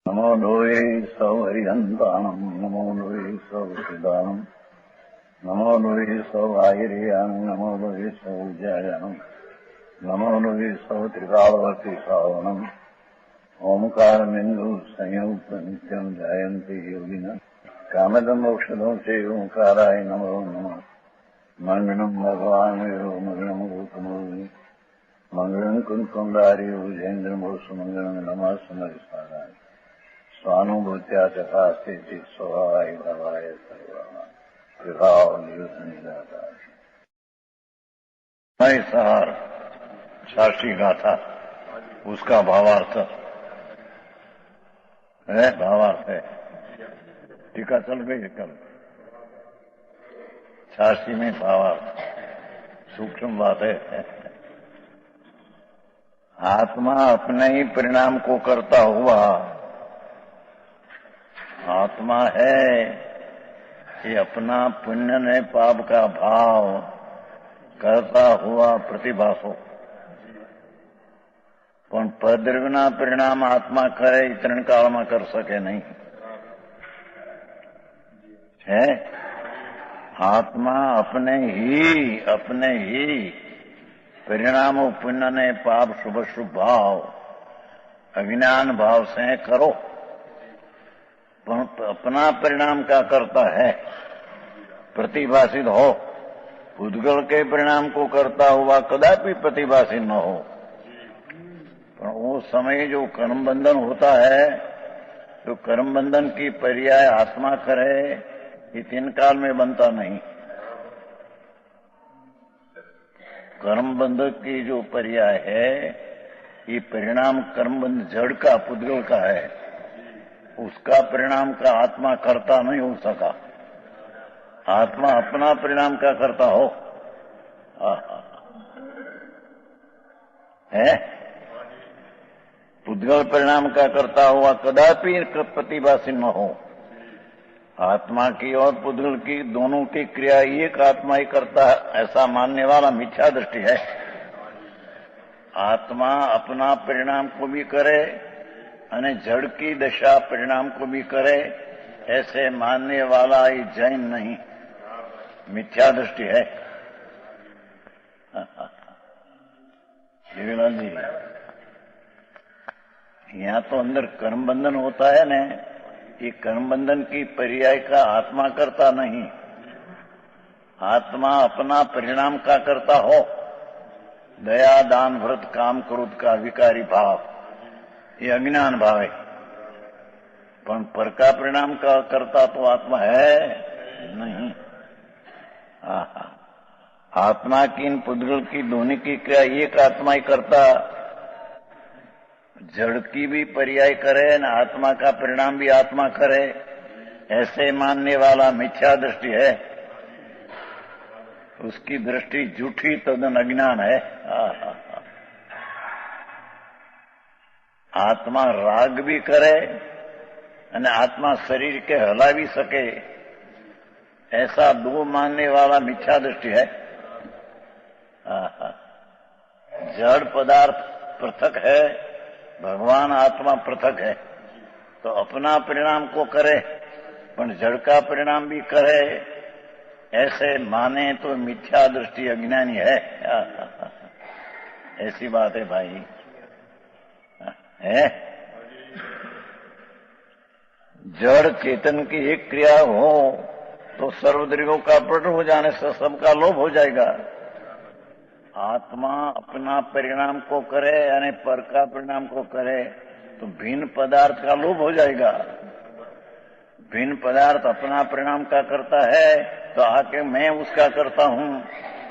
नमो लोये सौ हरिहंताणम् नमो लोये सौ सिदानम् नमो लोये सौ आयर्यानम् नमो लोये सौ जयानम् नमो लोये सौ त्रिकालवर्ति श्रावणम् ओंकारमिन्दु संयुक्त नित्यम् जायन्ति योगिनः कामदम् औषधम् च ओंकाराय नमो नमः मंगलम् भगवान् विरो मंगलम् गौतमोनि मंगलम् कुंकुंडारि भुजेन्द्रमोसु मंगलम् नमः समरिसाराय स्वानुभूत्या चकास्ते स्वभावाय भवाय सर्वभाव निदाता सार शास्त्री गाथा उसका भावार्थ है। भावार्थ है, टीका चल गई कल। शास्त्री में भावार्थ सूक्ष्म बात है। आत्मा अपने ही परिणाम को करता हुआ आत्मा है कि अपना पुण्य ने पाप का भाव करता हुआ प्रतिभासो पण पद्रविना परिणाम आत्मा करे इतरण काल में कर सके नहीं है। आत्मा अपने ही परिणाम पुण्य ने पाप शुभ शुभ भाव अज्ञान भाव से करो, अपना परिणाम क्या करता है प्रतिभाषित हो। उद्गल के परिणाम को करता हुआ कदापि प्रतिभाषित न हो। पर वो समय जो कर्म बंधन होता है तो कर्म बंधन की पर्याय आत्मा करे ये तीन काल में बनता नहीं। कर्म बंधक की जो पर्याय है ये परिणाम कर्म बंध जड़ का पुद्गल का है, उसका परिणाम का आत्मा करता नहीं हो सका। आत्मा अपना परिणाम का करता हो है। पुद्गल परिणाम का करता हुआ कदापि प्रतिभाषी न हो। आत्मा की और पुद्गल की दोनों की क्रिया एक आत्मा ही करता है ऐसा मानने वाला मिथ्या दृष्टि है। आत्मा अपना परिणाम को भी करे अने जड़ की दशा परिणाम को भी करे ऐसे मानने वाला ये जैन नहीं, मिथ्या दृष्टि है। जीवलाल जी, यहाँ तो अंदर कर्म बंधन होता है न, ये कर्म बंधन की पर्याय का आत्मा करता नहीं। आत्मा अपना परिणाम का करता हो। दया दान व्रत काम क्रोध का विकारी भाव ये अज्ञान भाव है। पर का परिणाम का करता तो आत्मा है नहीं। आत्मा की इन पुद्गल की दोनों की क्रिया एक आत्मा ही करता, जड़ की भी पर्याय करे न आत्मा का परिणाम भी आत्मा करे ऐसे मानने वाला मिथ्या दृष्टि है। उसकी दृष्टि झूठी तदन अज्ञान है। आत्मा राग भी करे અને आत्मा शरीर के हला भी सके ऐसा दो मानने वाला मिथ्या दृष्टि है। जड़ पदार्थ पृथक है, भगवान आत्मा पृथक है। तो अपना परिणाम को करे पर जड़ का परिणाम भी करे ऐसे माने तो मिथ्या दृष्टि अज्ञानी है। ऐसी बात है भाई है। जड़ चेतन की एक क्रिया हो तो सर्वद्रियों का प्रकट हो जाने से सबका लोभ हो जाएगा। आत्मा अपना परिणाम को करे यानी पर का परिणाम को करे तो भिन्न पदार्थ का लोभ हो जाएगा। भिन्न पदार्थ अपना परिणाम का करता है तो आके मैं उसका करता हूं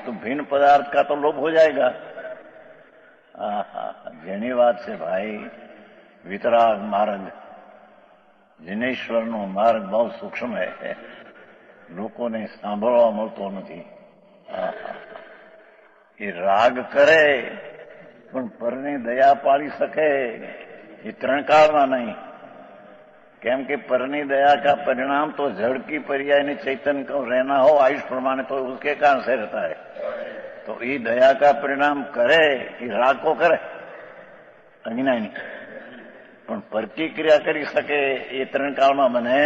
तो भिन्न पदार्थ का तो लोभ हो जाएगा। જેની વાત છે ભાઈ, વિતરાગ માર્ગ જિનેશ્વરનો માર્ગ બહુ સૂક્ષ્મ है, લોકોને સાંભળવા મળતો નથી। એ રાગ કરે પણ પરની દયા પાળી શકે એ ત્રણ કાળમાં नहीं। કેમ કે पરની दया का परिणाम तो जड़ की पर्याय ने चैतन्य को रहना हो आयुष प्रमाण तो उसके कारण से रहता है। तो ये दया का परिणाम करे ये राग को करे अज्ञानी। પણ પરકી ક્રિયા કરી શકે એ ત્રણ કાળમાં બને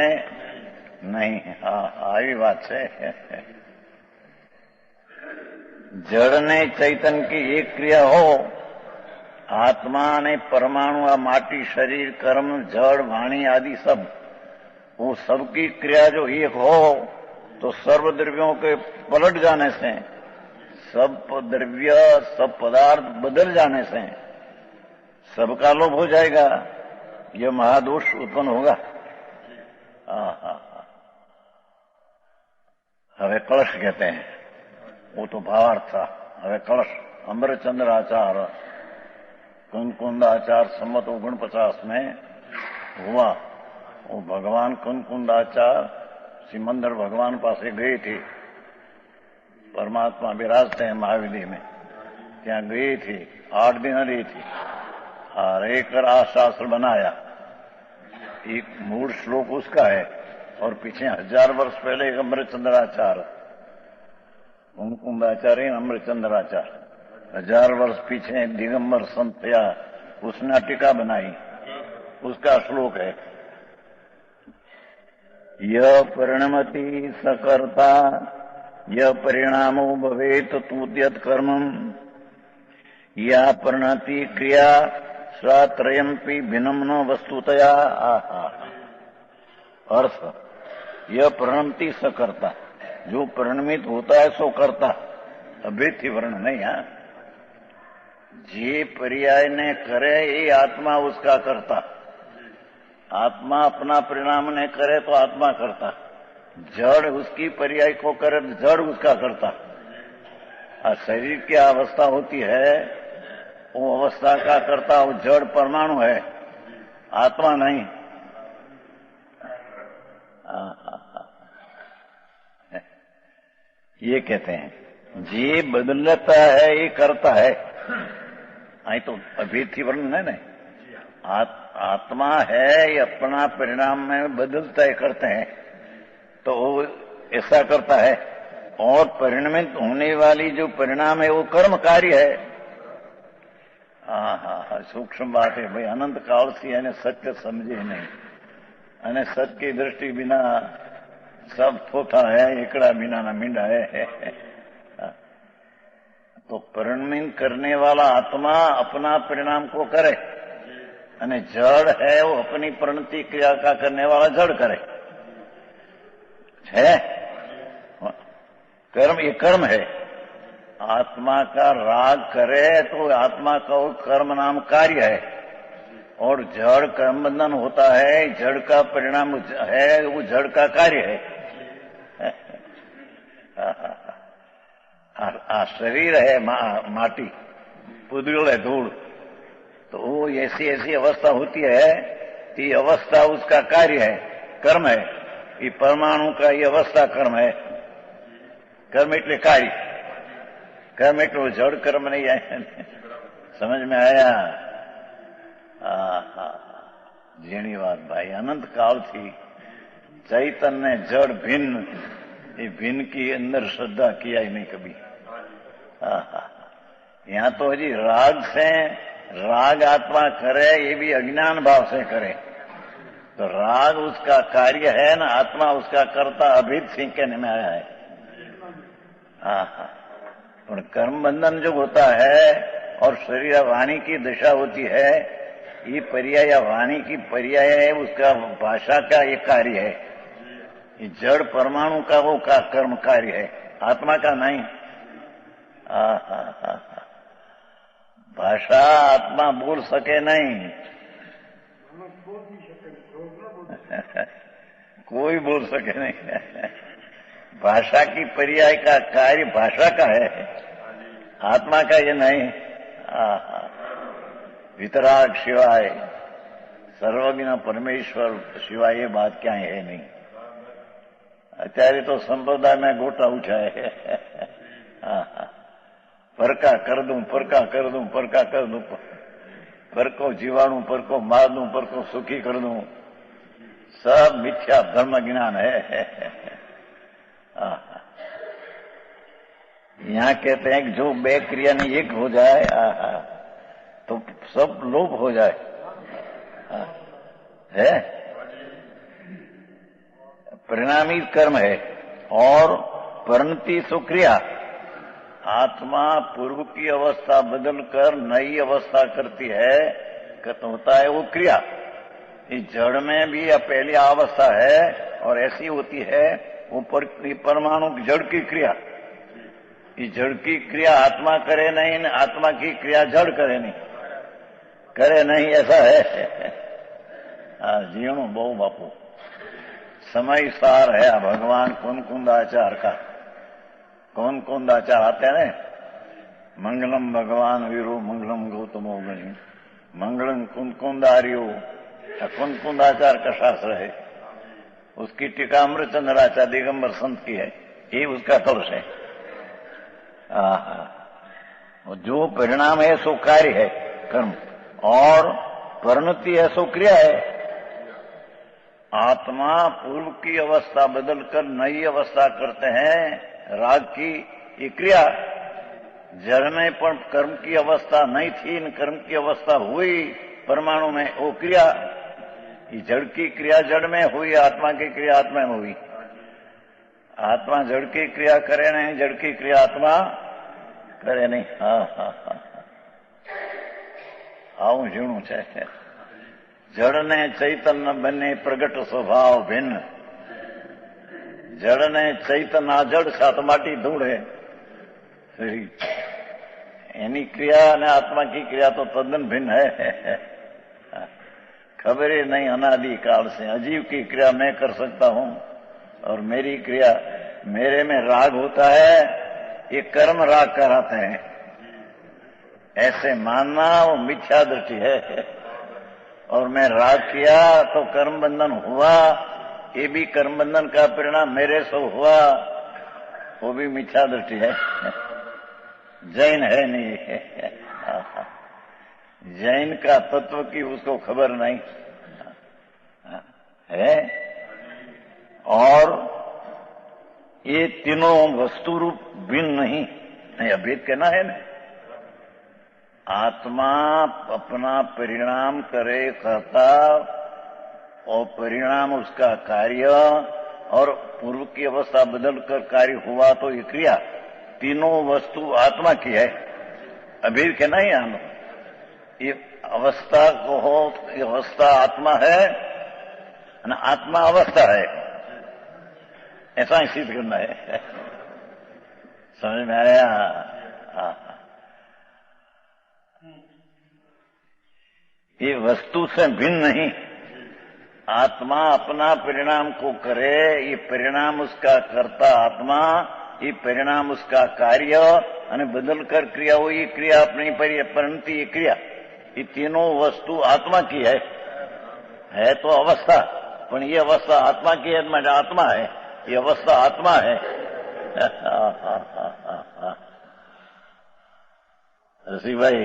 નહીં. હા, આવી વાત છે. जड़ ने चैतन्य की एक क्रिया हो, आत्मा ने परमाणु, माटी, शरीर, कर्म, जड़, वाणी आदि सब, वो सबकी क्रिया जो एक हो तो सर्व द्रव्यों के पलट जाने से, सब द्रव्य, सब पदार्थ बदल जाने से सबका लोप हो जाएगा. यह महादोष उत्पन्न होगा. हवे कलश कहते हैं, वो तो भावार्थ था. हवे कलश अमरचंद्र आचार कुंकुंदाचार सम्मत 49 में हुआ. वो भगवान कुंकुंदाचार सिमंदर भगवान पासे गई थी. परमात्मा विराजते हैं महाविधि में, ત્યાં गई थी. 8 दिन रही थी और एक आ शास्त्र बनाया. एक मूल श्लोक उसका है और पीछे 1000 वर्ष पहले एक अमरचंद्राचार, कुंकुंदाचार्य अमरचंद्राचार्य 1000 वर्ष पीछे दिगंबर संत थया, उसने टीका बनाई. उसका श्लोक है, यह परिणमति सकर्ता यह परिणामो भवेत तूद्यत कर्मम या परिणति क्रिया स्वात्रयम्पि भिन्नम न वस्तुतया. अर्थ, यह परिणमति सकर्ता, जो परिणमित होता है सो करता. अभेद थी वर्ण नहीं. जे पर्याय ने करे ये आत्मा उसका करता. आत्मा अपना परिणाम ने करे तो आत्मा करता. जड़ उसकी पर्याय को करे तो जड़ उसका करता. शरीर की अवस्था होती है वो अवस्था का करता, वो जड़ परमाणु है, आत्मा नहीं. ये कहते हैं जे बदलता है ये करता है. आई तो अभेद थी वर्ण है ना. आत्मा है ये अपना परिणाम में बदलता है, करते हैं तो वो ऐसा करता है. और परिणमित होने वाली जो परिणाम है वो कर्म कार्य है. सूक्ष्म बात है भाई. अनंत काल से એને સત્ય સમજે નહીં અને સત્ય दृष्टि बिना सब थोथा है, एकड़ा बिना ना मींडा है. तो परिणमित करने वाला आत्मा अपना परिणाम को करे અને जड़ है वो अपनी परिणति क्रिया का करने वाला जड़ करे. है कर्म, ये कर्म है. आत्मा का राग करे तो आत्मा का वो कर्म नाम कार्य है. और जड़ कर्म बंधन होता है, जड़ का परिणाम है, वो जड़ का कार्य है. शरीर है माटी, पुद्गल है धूल, तो वो ऐसी ऐसी अवस्था होती है कि अवस्था उसका कार्य है, कर्म है. ये परमाणु का ये अवस्था कर्म है. कर्म એટલે कार्य, कर्म એટલે जड़ कर्म नहीं आया. समझ में आया? झीणी बात भाई. अनंत काल थी चैतन्य जड़ भिन्न, ये भिन्न की अंदर श्रद्धा किया ही नहीं कभी. यहाँ तो जी राग से, राग आत्मा करे ये भी अज्ञान भाव से करे. तो राग उसका कार्य है ना, आत्मा उसका कर्ता. अभेद सिंह कहने में आया है. और कर्म बंधन जो होता है और शरीर वाणी की दशा होती है, ये पर्याय वाणी की पर्याय है, उसका भाषा का ये कार्य है. ये जड़ परमाणु का वो का कर्म कार्य है, आत्मा का नहीं. भाषा आत्मा बोल सके नहीं. कोई बोल सके नहीं. भाषा की पर्याय का कार्य भाषा का है, आत्मा का ये नहीं. वितराग शिवाय, सर्वज्ञ परमेश्वर शिवाय ये बात क्या है नहीं. અત્યારે તો સંપ્રદાયમાં ગોટા ઉઠાય. પરકા કર દઉં, પરકા કર દઉં, પરકા કર દઉં, પરકો जीवाणु, परको मार दूं, परको सुखी कर दूं. सब मिथ्या धर्म ज्ञान है. यहाँ कहते हैं कि जो बे क्रिया नहीं एक हो जाए तो सब लोप हो जाए. है, परिणामी कर्म है। और परिणति सुक्रिया, आत्मा पूर्व की अवस्था बदलकर नई अवस्था करती है, खत्म होता है वो क्रिया। इस जड़ में भी पहली अवस्था है और ऐसी होती है वो परमाणु जड़ की क्रिया। इस जड़ की क्रिया आत्मा करे नहीं, आत्मा की क्रिया जड़ करे नहीं, ऐसा है। जीणो बहु बापू समय सार है भगवान कुंदाचार का। कुंदाचार आते हैं ना, मंगलम भगवान वीरो मंगलम गौतमो गणी, मंगलम कुंदारियो, कुंदाचार का शास्त्र है। उसकी टीका अमृतचंद्राचार्य दिगंबर संत की है, ये उसका कलश है। जो परिणाम है सो कार्य है कर्म, और परिणति है सो क्रिया है। आत्मा पूर्व की अवस्था बदलकर नई अवस्था करते हैं, राग की ये क्रिया। जड़ में पर कर्म की अवस्था नहीं थी, इन कर्म की अवस्था हुई परमाणु में, वो क्रिया। ये जड़ की क्रिया जड़ में हुई, आत्मा की क्रिया आत्मा में हुई। आत्मा जड़ की क्रिया करे नहीं, जड़ की क्रिया आत्मा करे नहीं। आવું ઝીણું છે। જળ ને ચૈતન્ય બંને પ્રગટ સ્વભાવ ભિન્ન, જળ ને ચૈતન્ય જળ સાત માટી ધૂળે। એની ક્રિયા અને આત્मा की क्रिया तो तद्दन भिन्न है। खबर ही नहीं अनादि काल से अजीव की क्रिया मैं कर सकता हूं, और मेरी क्रिया, मेरे में राग होता है, ये कर्म राग कराते हैं। ऐसे मानना वो मिथ्या दृष्टि है। और मैं राग किया तो कर्म बंधन हुआ, ये भी कर्म बंधन का परिणाम मेरे से हुआ, वो भी मिथ्या दृष्टि है। जैन है नहीं जैन का तत्व की उसको खबर नहीं है। और ये तीनों वस्तु रूप भिन्न नहीं, अभेद कहना है ना। आत्मा अपना परिणाम करे करता, और परिणाम उसका कार्य, और पूर्व की अवस्था बदलकर कार्य हुआ तो ये क्रिया। तीनों वस्तु आत्मा की है, अभेद कहना ही हम। ये अवस्था को हो, ये अवस्था आत्मा है, आत्मा अवस्था है, ऐसा ही सिद्ध करना है। समझ में आया? ये वस्तु से भिन्न नहीं। आत्मा अपना परिणाम को करे, ये परिणाम उसका कर्ता आत्मा, ये परिणाम उसका कार्य, અને बदलकर क्रिया हो, ये क्रिया अपनी परिणति, ये क्रिया। ये तीनों वस्तु आत्मा की है तो अवस्था, पर ये अवस्था आत्मा की है, मतलब आत्मा है, ये अवस्था आत्मा है। રસિકભાઈ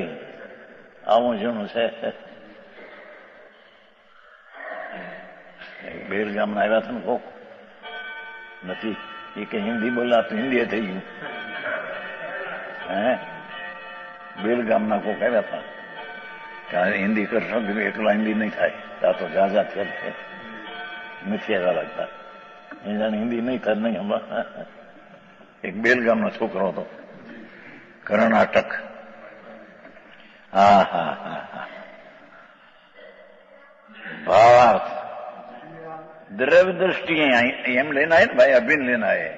આવું જૂનું છે। બેર ગામના આવ્યા હતા ને કોક નથી, એ કે હિન્દી બોલા તો હિન્દી થઈ ગયું। હે બેર ગામના કોક આવ્યા હતા કે હિન્દી કરશો, એકલા હિન્દી નહીં થાય, ત્યાં તો ઝાઝા થયેલ છે, નથી આવ્યા લાગતા। એ જાણે હિન્દી નહીં થાય નહીં હમણાં। એક બેલ ગામનો છોકરો હતો, કર્ણાટક। भावार्थ द्रव्य दृष्टि एम लेना है ना भाई, अभिन्न लेना है।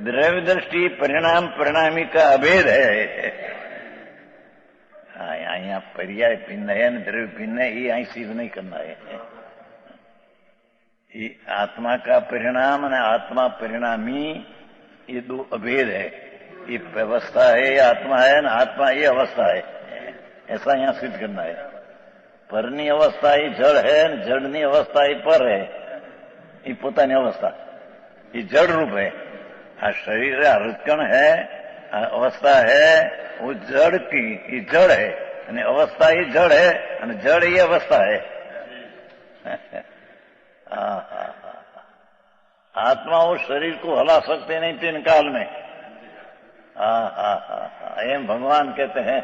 द्रव्य दृष्टि परिणाम परिणामी का अभेद है। यहाँ पर्याय भिन्न है, द्रव्य भिन्न है, ये અહીં सिद्ध नहीं करना है। ये आत्मा का परिणाम और आत्मा परिणामी, ये दो अभेद है। ये व्यवस्था है, ये आत्मा है, ना आत्मा ये अवस्था है, ऐसा यहां सिद्ध करना है। पરની अवस्था ये जड़ है, जड़नी अवस्था ये पर है, ये પોતાની अवस्था, ये जड़ रूप है। आ शरीर है, हृदकण है, अवस्था है, वो जड़ की ये जड़ है, અને अवस्था ये जड़ है, અને जड़ ये अवस्था है। आत्मा उस शरीर को हला सकते नहीं तीन काल में। एम भगवान कहते हैं।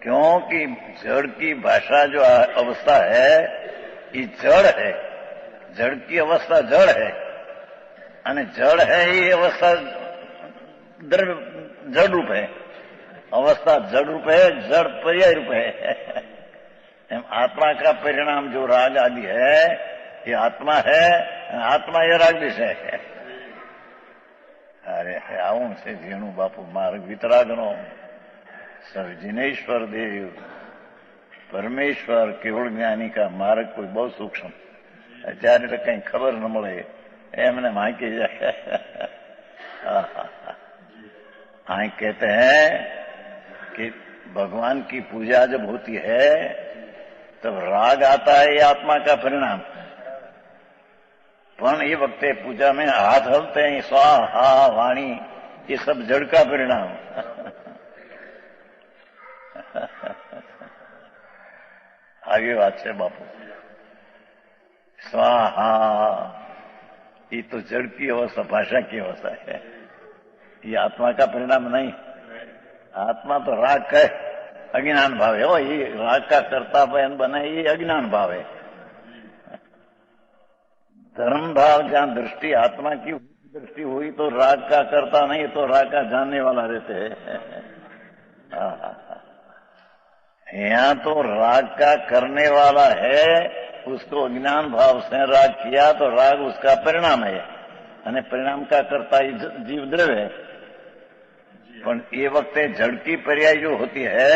क्योंकि जड़ की भाषा जो अवस्था है ये जड़ है, जड़ की अवस्था जड़ है, અને જળ है ये अवस्था द्रव्य जड़ रूप है, अवस्था जड़ रूप है, जड़ पर्याय रूप है। आत्मा का परिणाम जो राग आदि है ये आत्मा है, आत्मा ये राग विषय है। अरे आવું છે ઝીણું બાપુ માર્ગ વિતરાગનો સર્જનેશ્વર દેવ પરમેશ્વર કેવળ જ્ઞાની का मार्ग कोई बहुत सूक्ष्म અત્યારે તો કઈ ખબર ન મળે એમને માયके जाए। हाँ कहते हैं कि भगवान की पूजा जब होती है तब राग आता है, ये आत्मा का परिणाम। पण ये वक्ते पूजा में हाथ हलते हैं, स्वाहा वाणी, ये सब जड़ का परिणाम। आगे बात है बापू, स्वाहा ये तो जड़ की अवस्था, भाषा की अवस्था है, ये आत्मा का परिणाम नहीं। आत्मा तो राग का अज्ञान भाव है, ये राग का कर्ता बने ये अज्ञान भाव है। धर्म भाव जहां दृष्टि आत्मा की दृष्टि हुई तो राग का करता नहीं, तो राग का जानने वाला रहते हैं। यहाँ तो राग का करने वाला है, उसको अज्ञान भाव से राग किया तो राग उसका परिणाम है, અને परिणाम का करता जीव द्रव्य है। पर ये वक्त जड़ की पर्याय जो होती है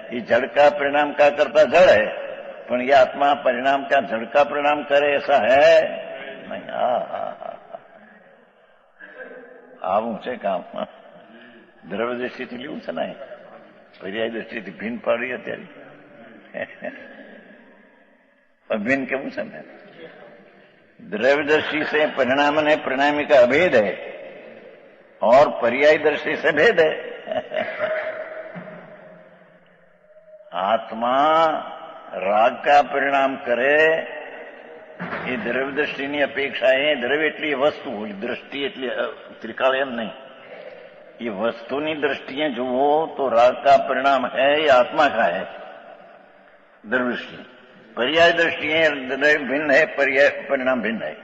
ये जड़ का परिणाम का करता जड़ है, पर ये आत्मा परिणाम का जड़ का परिणाम करे ऐसा है नहीं। આવું છે કામ, દ્રવ્ય દ્રષ્ટિથી લેવું છે ને, પર્યાય દ્રષ્ટિથી ભિન્ન પાડી અત્યારે भिन्न केवं समय द्रव्य दृष्टि से परिणाम ने परिणामी का अभेद है और पर्याय दृष्टि से भेद है। आत्मा राग का परिणाम करे ये द्रव्य दृष्टि ની अपेक्षा है। द्रव्य એટલી वस्तु, दृष्टि એટલી त्रिकाल एम नहीं, ये वस्तुनी दृष्टिएं जुओ तो राग का परिणाम है, ये आत्मा का है द्रव्य दृष्टि। पर्याय दृष्टि भिन्न है, पर्याय परिणाम भिन्न है।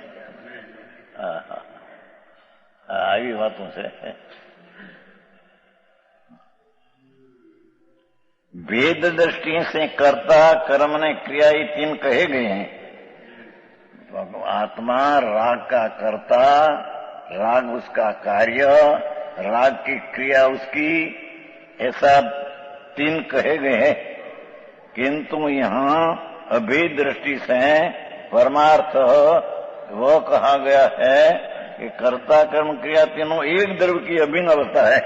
આવી વાતો છે। भेद दृष्टि से कर्ता कर्म ने क्रिया ये तीन कहे गए हैं। आत्मा राग का कर्ता, राग उसका कार्य, राग की क्रिया उसकी, ऐसा तीन कहे गए हैं। किंतु यहाँ अभेद दृष्टि से परमार्थ वह कहा गया है कि कर्ता कर्म क्रिया तीनों एक द्रव्य की अभिन्न अवस्था है।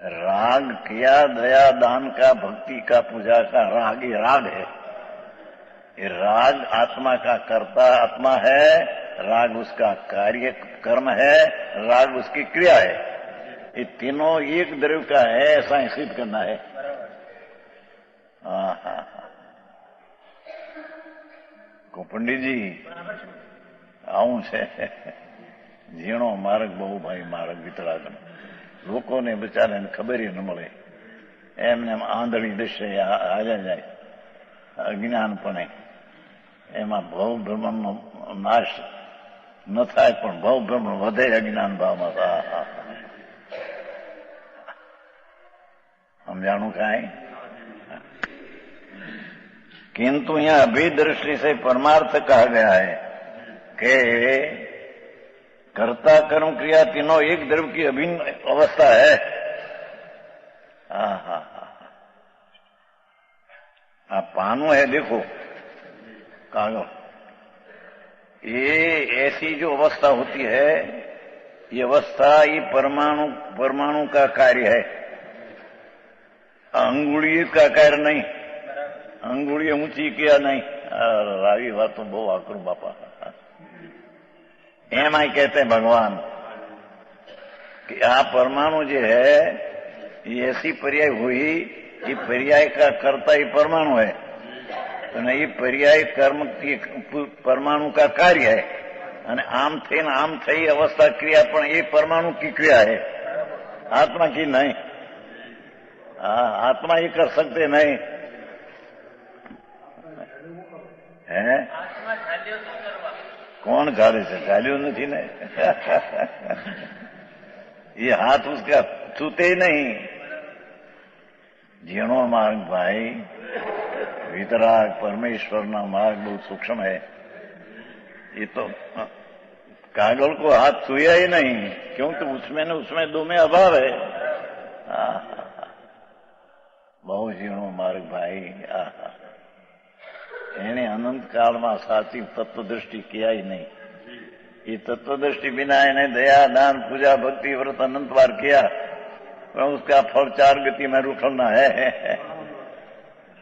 राग किया, दया दान का, भक्ति का, पूजा का राग, ये राग है। ये राग आत्मा का कर्ता आत्मा है, राग उसका कार्य कर्म है, राग उसकी क्रिया है। ये तीनों एक द्रव्य का है, ऐसा ही सिद्ध करना है। को पंडित जी આવું છે ઝીણો માર્ગ બહુ ભાઈ માર્ગ વિતરાગનો લોકોને બચારાને ખબર ન મળે, એમને આંધળી દશે હાલ્યા જાય અજ્ઞાનપણે। એમાં ભવ ભ્રમણનો નાશ ન થાય પણ ભવ ભ્રમણ વધે અજ્ઞાન ભાવમાં। समझाणु का है। किंतु यहाँ अभेद दृष्टि से परमार्थ कहा गया है कि कर्ता कर्म क्रिया तीनों एक द्रव्य की अभिन्न अवस्था है। आप पानो है देखो कागज, ये ऐसी जो अवस्था होती है, ये अवस्था ये परमाणु का कार्य है, अंगुड़ी का कार्य नहीं। अंगुड़ी ऊंची किया नहीं। रावी बात तो बहु आकरू बापा। एम आई कहते हैं भगवान कि आ परमाणु जो है ये ऐसी पर्याय हुई, ये पर्याय का कर्ता ये परमाणु है, तो ये पर्याय कर्म की परमाणु का कार्य है, અને આમ થઈને આમ થઈ અવસ્થા ક્રિયા પણ એ પરમાણુ की क्रिया है, आत्मा की नहीं। आत्मा ये कर सकते नहीं है। कौन झाड़े से? झाल्यो नहीं ने। ये हाथ उसका छूते ही नहीं। जीणो मार्ग भाई, वितराग परमेश्वर ना मार्ग बहुत सूक्ष्म है। ये तो कागल को हाथ छुया ही नहीं, क्योंकि उसमें दो में अभाव है। बहु जीणो मार्ग भाई। એને અનંત કાળમાં સાચી તત્વદૃષ્ટિ किया ही नहीं। ये तत्वदृष्टि बिना इन्हें दया दान पूजा भक्ति व्रत अनंत बार किया, पर उसका फल 4 गति में रूठना है।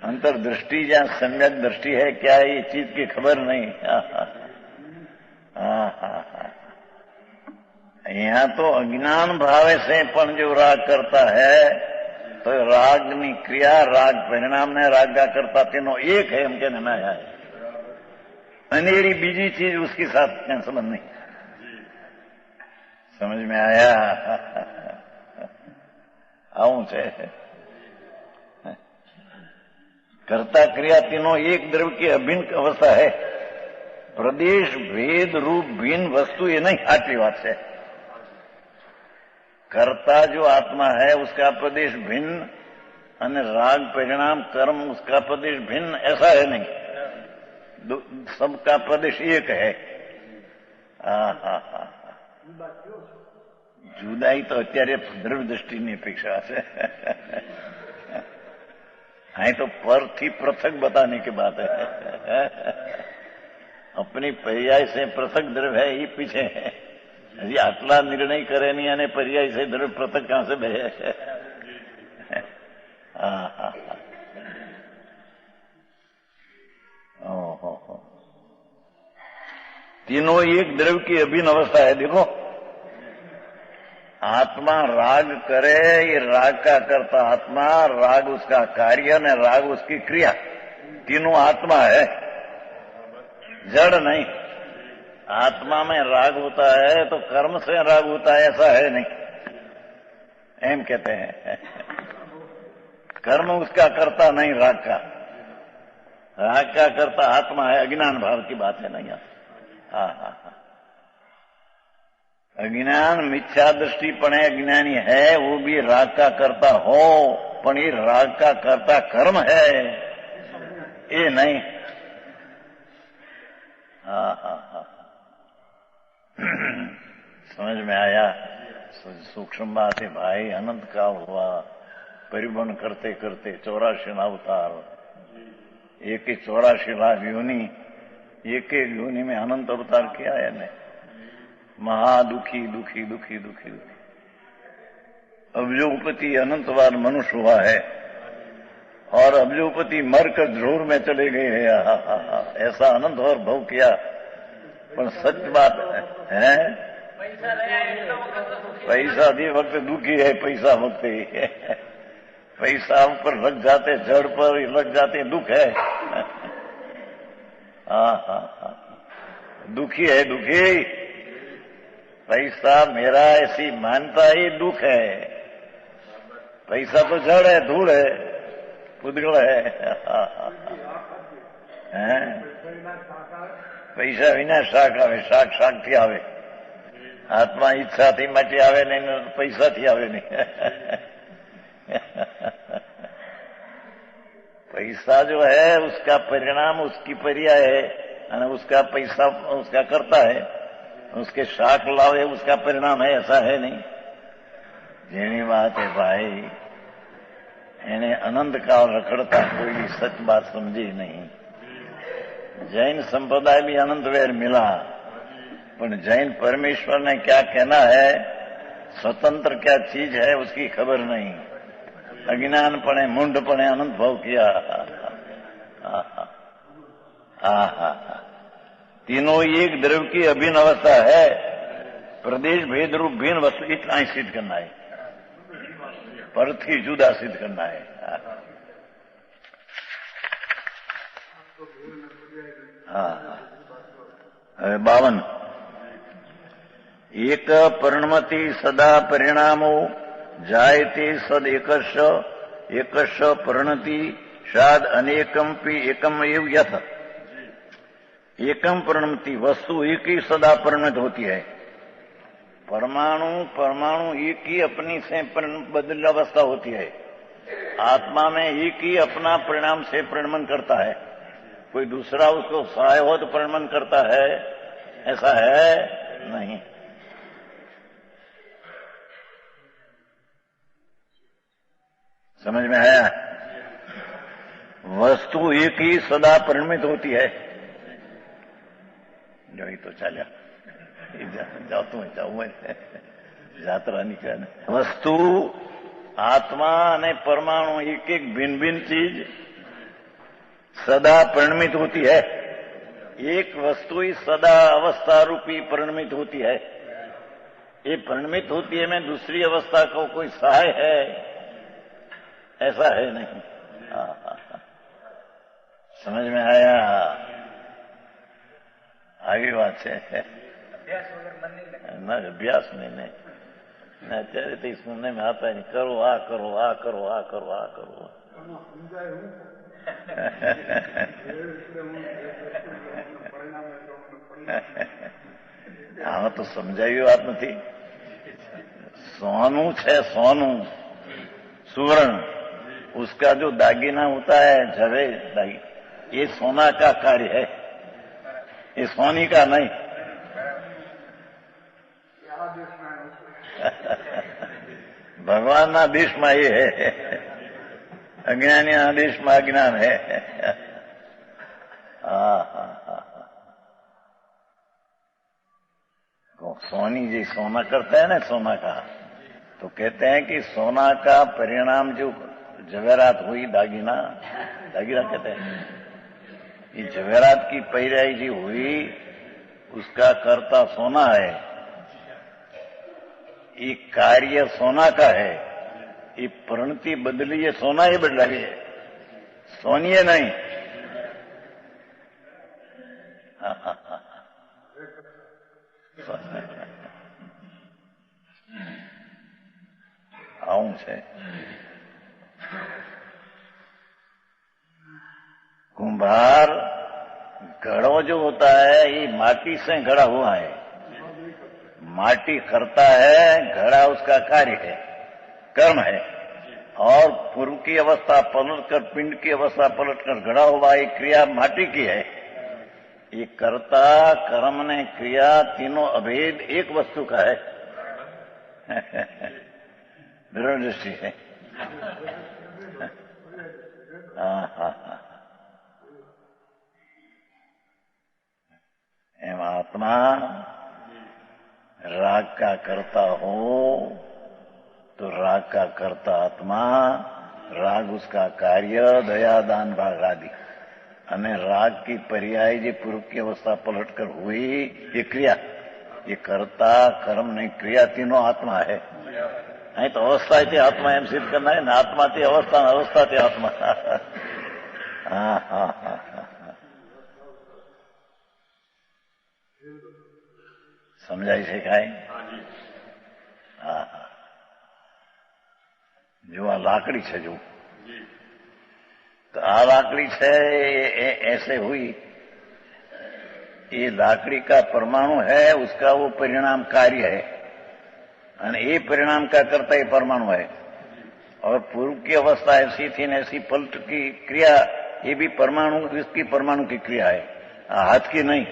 अंतर्दृष्टि जहाँ सम्यक दृष्टि है, क्या है ये चीज की खबर नहीं। यहाँ तो अज्ञान भावे से पण जो राग करता है, तो रागनी क्रिया राग परिणाम ने राग का करता तीनों एक है। हम कहने में आया है अनेरी बीजी चीज उसके साथ क्या संबंध नहीं। समझ में आया? आऊं छे कर्ता क्रिया तीनों एक द्रव्य की अभिन्न अवस्था है। प्रदेश भेद रूप भिन्न वस्तु ये नहीं, आटली बात है। कर्ता जो आत्मा है उसका प्रदेश भिन्न, અને राग परिणाम कर्म उसका प्रदेश भिन्न, ऐसा है नहीं। सबका प्रदेश एक है। जुदाई तो અત્યારે દ્રવ્ય દ્રષ્ટિની અપેક્ષા છે। हाँ तो पर थी पृथक बताने की बात है। अपनी पर्याय से पृथक द्रव्य है, ये पीछे है। हजी आटला निर्णय करे नहीं, અને पर्याय से द्रव्य पृथक कहां से बहे? तीनों एक द्रव्य की अभिन्न अवस्था है। देखो, आत्मा राग करे, ये राग का करता आत्मा, राग उसका कार्य ने राग उसकी क्रिया, तीनों आत्मा है, जड़ नहीं। आत्मा में राग होता है तो कर्म से राग होता है, ऐसा है नहीं। एम कहते हैं कर्म उसका करता नहीं, राग का करता आत्मा है। अज्ञान भाव की बात है नहीं। अज्ञान मिथ्या दृष्टि पण अज्ञानी है, वो भी राग का करता हो, पण ये राग का करता कर्म है, ये नहीं। समझ में आया? सूक्ष्म बात है भाई। अनंत काल हुआ, परिबन करते करते 84 अवतार, एक 84 लाख योनि, एक योनि में अनंत अवतार किया है ने। महादुखी दुखी दुखी दुखी दुखी अब्जोपति अनंत बार मनुष्य हुआ है, और अब्जोपति मरकर ध्रुव में चले गए हैं। ऐसा अनंत और भव किया। पर सच बात है, पैसा दी वक्त दुखी है, पैसा वक्त ही है। पैसा ऊपर लग जाते, जड़ पर लग जाते, दुख है। दुखी है, दुखी। पैसा मेरा ऐसी मानता ही दुख है। पैसा तो जड़ है, धूल है, पुद्गल है। पैसा विना शाक आवे, शाक शाक थी आवे। आत्मा इच्छा थी माटी आवे नहीं, पैसा थी आवे नहीं। पैसा जो है उसका परिणाम उसकी पर्याय है, और उसका पैसा उसका करता है। उसके शाख लावे उसका परिणाम है, ऐसा है नहीं। जेनी बात है भाई, એને અનંત કાળ રખડતા कोई सच बात समझी नहीं। जैन संप्रदाय भी अनंत वेर मिला, पर जैन परमेश्वर ने क्या कहना है, स्वतंत्र क्या चीज है उसकी खबर नहीं। अज्ञानपणे मूंढपणे अनंत भाव किया। तीनों एक द्रव्य की अभिन्न अवस्था है। प्रदेश भेद रूप भिन्न वस्तु, इतना ही सिद्ध करना है, परथी जुदा सिद्ध करना है। हाँ 52 एक परिणमति सदा परिणामो जायते सद एकश परिणति शाद अनेकमपि एकम एव यथ। एकम परिणमति, वस्तु एक ही सदा परिणत होती है। परमाणु एक ही अपनी से बदल अवस्था होती है। आत्मा में एक ही अपना परिणाम से परिणमन करता है, कोई दूसरा उसको सहाय हो तो परिणमन करता है, ऐसा है नहीं। समझ में आया? वस्तु एक ही सदा परिणमित होती है। जो ही तो चाल्या जातो जाऊं यात्रा निकल। वस्तु आत्मा ने परमाणु एक एक भिन्न भिन्न चीज सदा परिणमित होती है। एक वस्तु ही सदा अवस्था रूपी परिणमित होती है। ये परिणमित होती है में दूसरी अवस्था को कोई सहाय है, ऐसा है नहीं। समझ में आया? आगे बात है ना, अभ्यास नहीं અત્યારે તો સુનने में आता नहीं। करो आ करो आ करो आ करो आ करो। આમાં તો સમજાવી વાત નથી। सोनू है, सोनू सुवर्ण, उसका जो दागीना होता है जवे दागी, ये सोना का कार्य है, ये सोनी का नहीं। भगवान ना देश में ये है, अज्ञानी ना देश में अज्ञान है। सोनी जी सोना करता है ना, सोना का, तो कहते हैं कि सोना का परिणाम जो जवेरात हुई, दागीना कहते हैं, ये जवेरात की पैराई जी हुई, उसका कर्ता सोना है, ये कार्य सोना का है, ये परिणति बदली है, सोना ही बदला है, सोनिए नहीं। आऊं से कुंभार घड़ो जो होता है ये माटी से घड़ा हुआ है, माटी करता है, घड़ा उसका कार्य है, कर्म है, और पूर्व की अवस्था पलटकर पिंड की अवस्था पलटकर घड़ा हुआ ये क्रिया माटी की है। ये कर्ता कर्म ने क्रिया तीनों अभेद एक वस्तु का है। दृढ़ दृष्टि है। एम आत्मा राग का कर्ता हो तो राग का कर्ता आत्मा, राग उसका कार्य, दया दान भाग आदि, અને राग की पर्याय जी पूर्व की अवस्था पलटकर हुई ये क्रिया, ये कर्ता कर्म नहीं क्रिया तीनों आत्मा है। नहीं तो अवस्था थी आत्मा एम सिद्ध करना है ना, आत्मा थी अवस्था, अवस्था थी आत्मा। समझाई શેખાય? जो आ लाकड़ी है, जो तो आ लाकड़ी है ऐसे हुई, ये लाकड़ी का परमाणु है, उसका वो परिणाम कार्य है, और ये परिणाम का करता ये परमाणु है। और पूर्व की अवस्था ऐसी थी न ऐसी पलट की क्रिया, ये भी परमाणु, इसकी परमाणु की क्रिया है, हाथ की नहीं।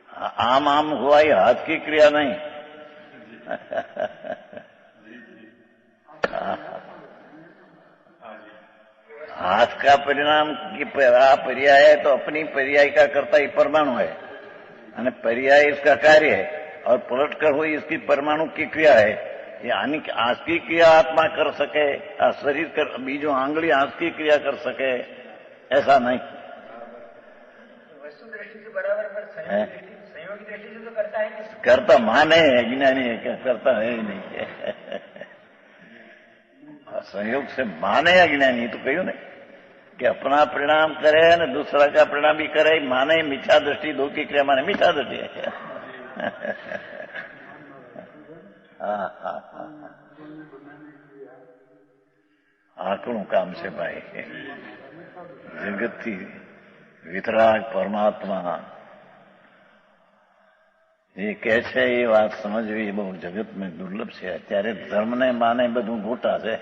आम हुआ ये हाथ की क्रिया नहीं। हाथ का परिणाम की पर्याय है, तो अपनी पर्याय का करता ही परमाणु है, और पर्याय इसका कार्य है, और पलट कर हुई इसकी परमाणु की क्रिया है। यानी कि आंख की क्रिया आत्मा कर सके, शरीर कर बीजो आंगली आंख की क्रिया कर सके, ऐसा नहीं। वस्तु दृष्टि से बराबर, पर संयोगी दृष्टि से तो करता है, करता माने है, ज्ञानी है, क्या करता है ही नहीं। संयोग से माने अज्ञानी, तो कहो नहीं कि अपना परिणाम करे न दूसरा का परिणाम भी करे, माने मिथ्या दृष्टि, दो की क्रिया माने मिथ्या दृष्टि है। હા હા હા આકડું કામ છે ભાઈ. જગતથી વિતરાગ પરમાત્મા જે કહે છે એ વાત સમજવી બહુ જગત में દુર્લભ છે. અત્યારે ધર્મને માને બધું ખોટા છે.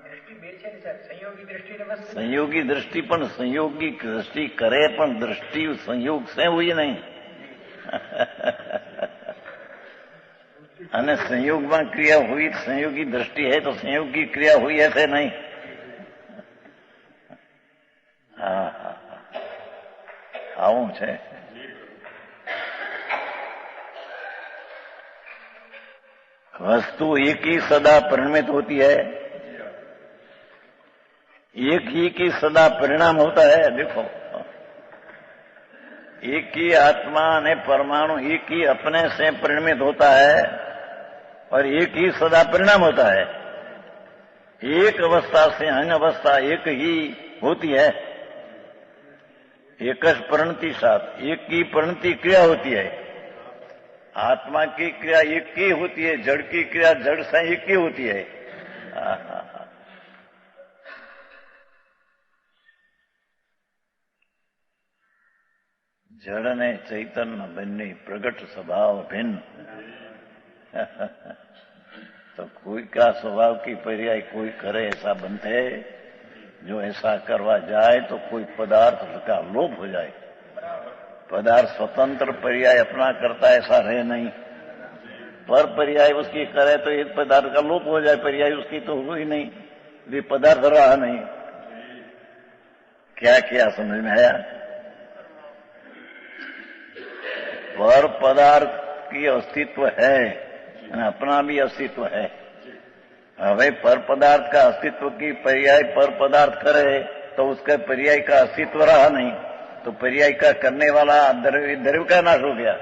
દ્રષ્ટિ બે છે ને સાહેબ, સંયોગી દ્રષ્ટિ ને વસ્તુ. સંયોગી દ્રષ્ટિ પણ સંયોગી દ્રષ્ટિ કરે પણ દ્રષ્ટિ संयोग से हुई नहीं. અને સંયોગમાં ક્રિયા हुई, संयोगी दृष्टि है तो संयोग की क्रिया हुई ऐसे नहीं. હા હા આવું છે. वस्तु एक ही सदा परिणमित होती है, एक ही की सदा परिणाम होता है. देखो एक ही आत्मा ने परमाणु एक ही अपने से परिणमित होता है और एक ही सदा परिणाम होता है. एक अवस्था से अन्य अवस्था एक ही होती है. एक परिणति साथ एक की परिणति क्रिया होती है. आत्मा की क्रिया एक की होती है, जड़ की क्रिया जड़ से एक ही होती है. जड़ ने चैतन्य बनने प्रगट स्वभाव भिन्न. तो कोई का स्वभाव की पर्याय कोई करे ऐसा बनते है. जो ऐसा करवा जाए तो कोई पदार्थ का लोप हो जाए. पदार्थ स्वतंत्र पर्याय अपना करता ऐसा रहे नहीं. पर पर्याय उसकी करे तो एक पदार्थ का लोप हो जाए. पर्याय उसकी तो हो ही नहीं, ये पदार्थ रहा नहीं. क्या क्या समझ में आया? पर पदार्थ की अस्तित्व है, अपना भी अस्तित्व है. હવે पर पदार्थ का अस्तित्व की पर्याय पर पदार्थ करे तो उसका पर्याय का अस्तित्व रहा नहीं, तो पर्याय का करने वाला द्रव्य का नाश हो गया.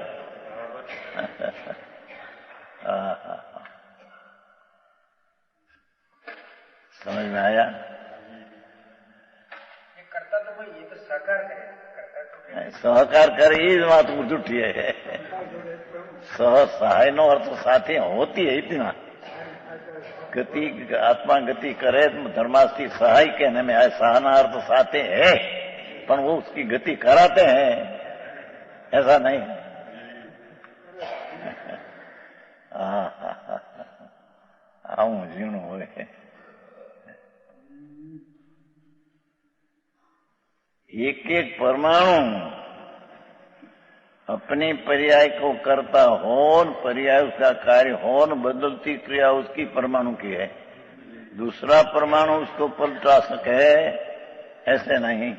समझ में आया? ये करता तो भाई, ये तो सहकार करे. सहकार करे ये बात जूठी है. सह सहाय नो अर्थ साथे होती है इतना. गति आत्मा गति करे धर्मास्थी सहाय कहने में आए. सहाना अर्थ साथे है पर वो उसकी गति कराते हैं ऐसा नहीं. આવું ઝીણું હોય. एक एक परमाणु अपनी पर्याय को करता हो, पर्याय उसका कार्य हो, बदलती क्रिया उसकी परमाणु की है. दूसरा परमाणु उसको पलटा सके ऐसे नहीं.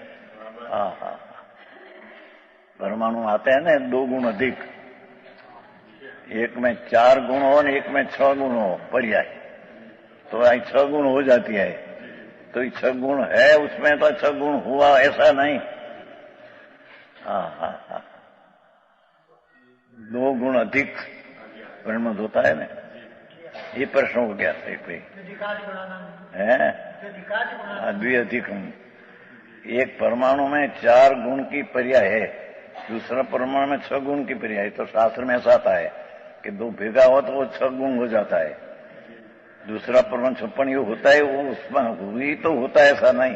परमाणु आते हैं ना दो गुण अधिक. एक में 4 गुण हो और एक में 6 गुण हो पर्याय, तो आई 6 गुण हो जाती है. तो 6 गुण है उसमें तो 6 गुण हुआ ऐसा नहीं. 2 गुण अधिक परिणत होता है ना. ये प्रश्न हो गया था कोई है. द्विअधिक. एक परमाणु में 4 गुण की पर्याय है, दूसरा परमाणु में 6 गुण की पर्याय. तो शास्त्र में ऐसा आता है कि 2 भेगा हो तो वो 6 गुण हो जाता है. दूसरा परमाणु छप्पन ये होता है, वो उसमें हुई तो होता है ऐसा नहीं.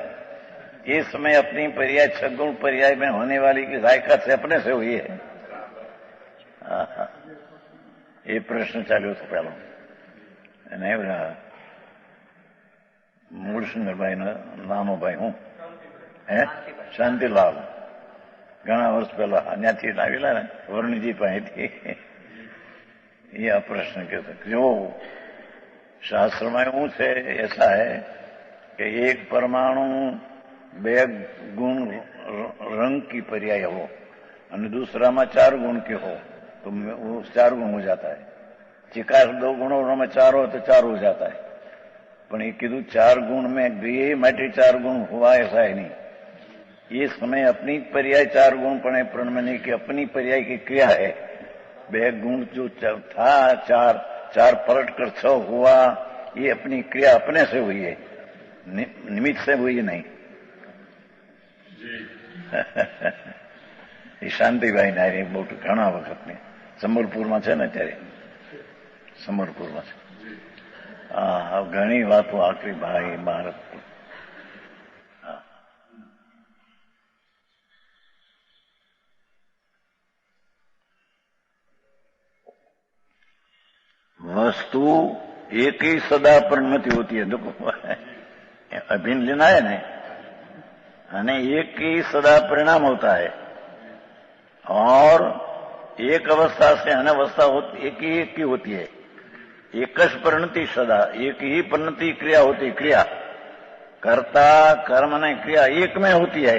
इस समय अपनी पर्याय 6 गुण पर्याय में होने वाली की जायका से अपने से हुई है. ये प्रश्न चाल्यो तो पहला नहीं बोला. मूल सुंदरभाई नानो भाई हूँ है शांतिलाल. घना वर्ष पहला अन्याथी आवेला ने वर्णिजी पासेथी ये आ प्रश्न कहते. जो शास्त्र में એવું છે ऐसा है कि एक परमाणु 2 गुण रंग की पर्याय हो और दूसरा में 4 गुण के हो तो वो 4 गुण हो जाता है. चिकास 2 गुणों में 4 हो तो 4 हो जाता है. पर ये कीधु 4 गुण में गए माटे 4 गुण हुआ ऐसा है नहीं. ये समय अपनी पर्याय 4 गुण पड़े प्रणमने की अपनी पर्याय की क्रिया है. 2 गुण जो था 4 पलट कर 6 हुआ, ये अपनी क्रिया अपने से हुई है, निमित्त से हुई नहीं. એ શાંતિભાઈ નારી બહુ ઘણા વખતની સંબલપુરમાં છે ને અત્યારે સંબલપુરમાં છે. હા, ઘણી વાતો આખરી ભાઈ ભારત. वस्तु एक ही सदा परिणति होती है. देखो अभिन्न लेना है ना, यानी एक ही सदा परिणाम होता है और एक अवस्था से अनवस्था एक ही होती है. एक परिणति सदा, एक ही परिणति क्रिया होती है. क्रिया कर्ता कर्म ने क्रिया एक में होती है.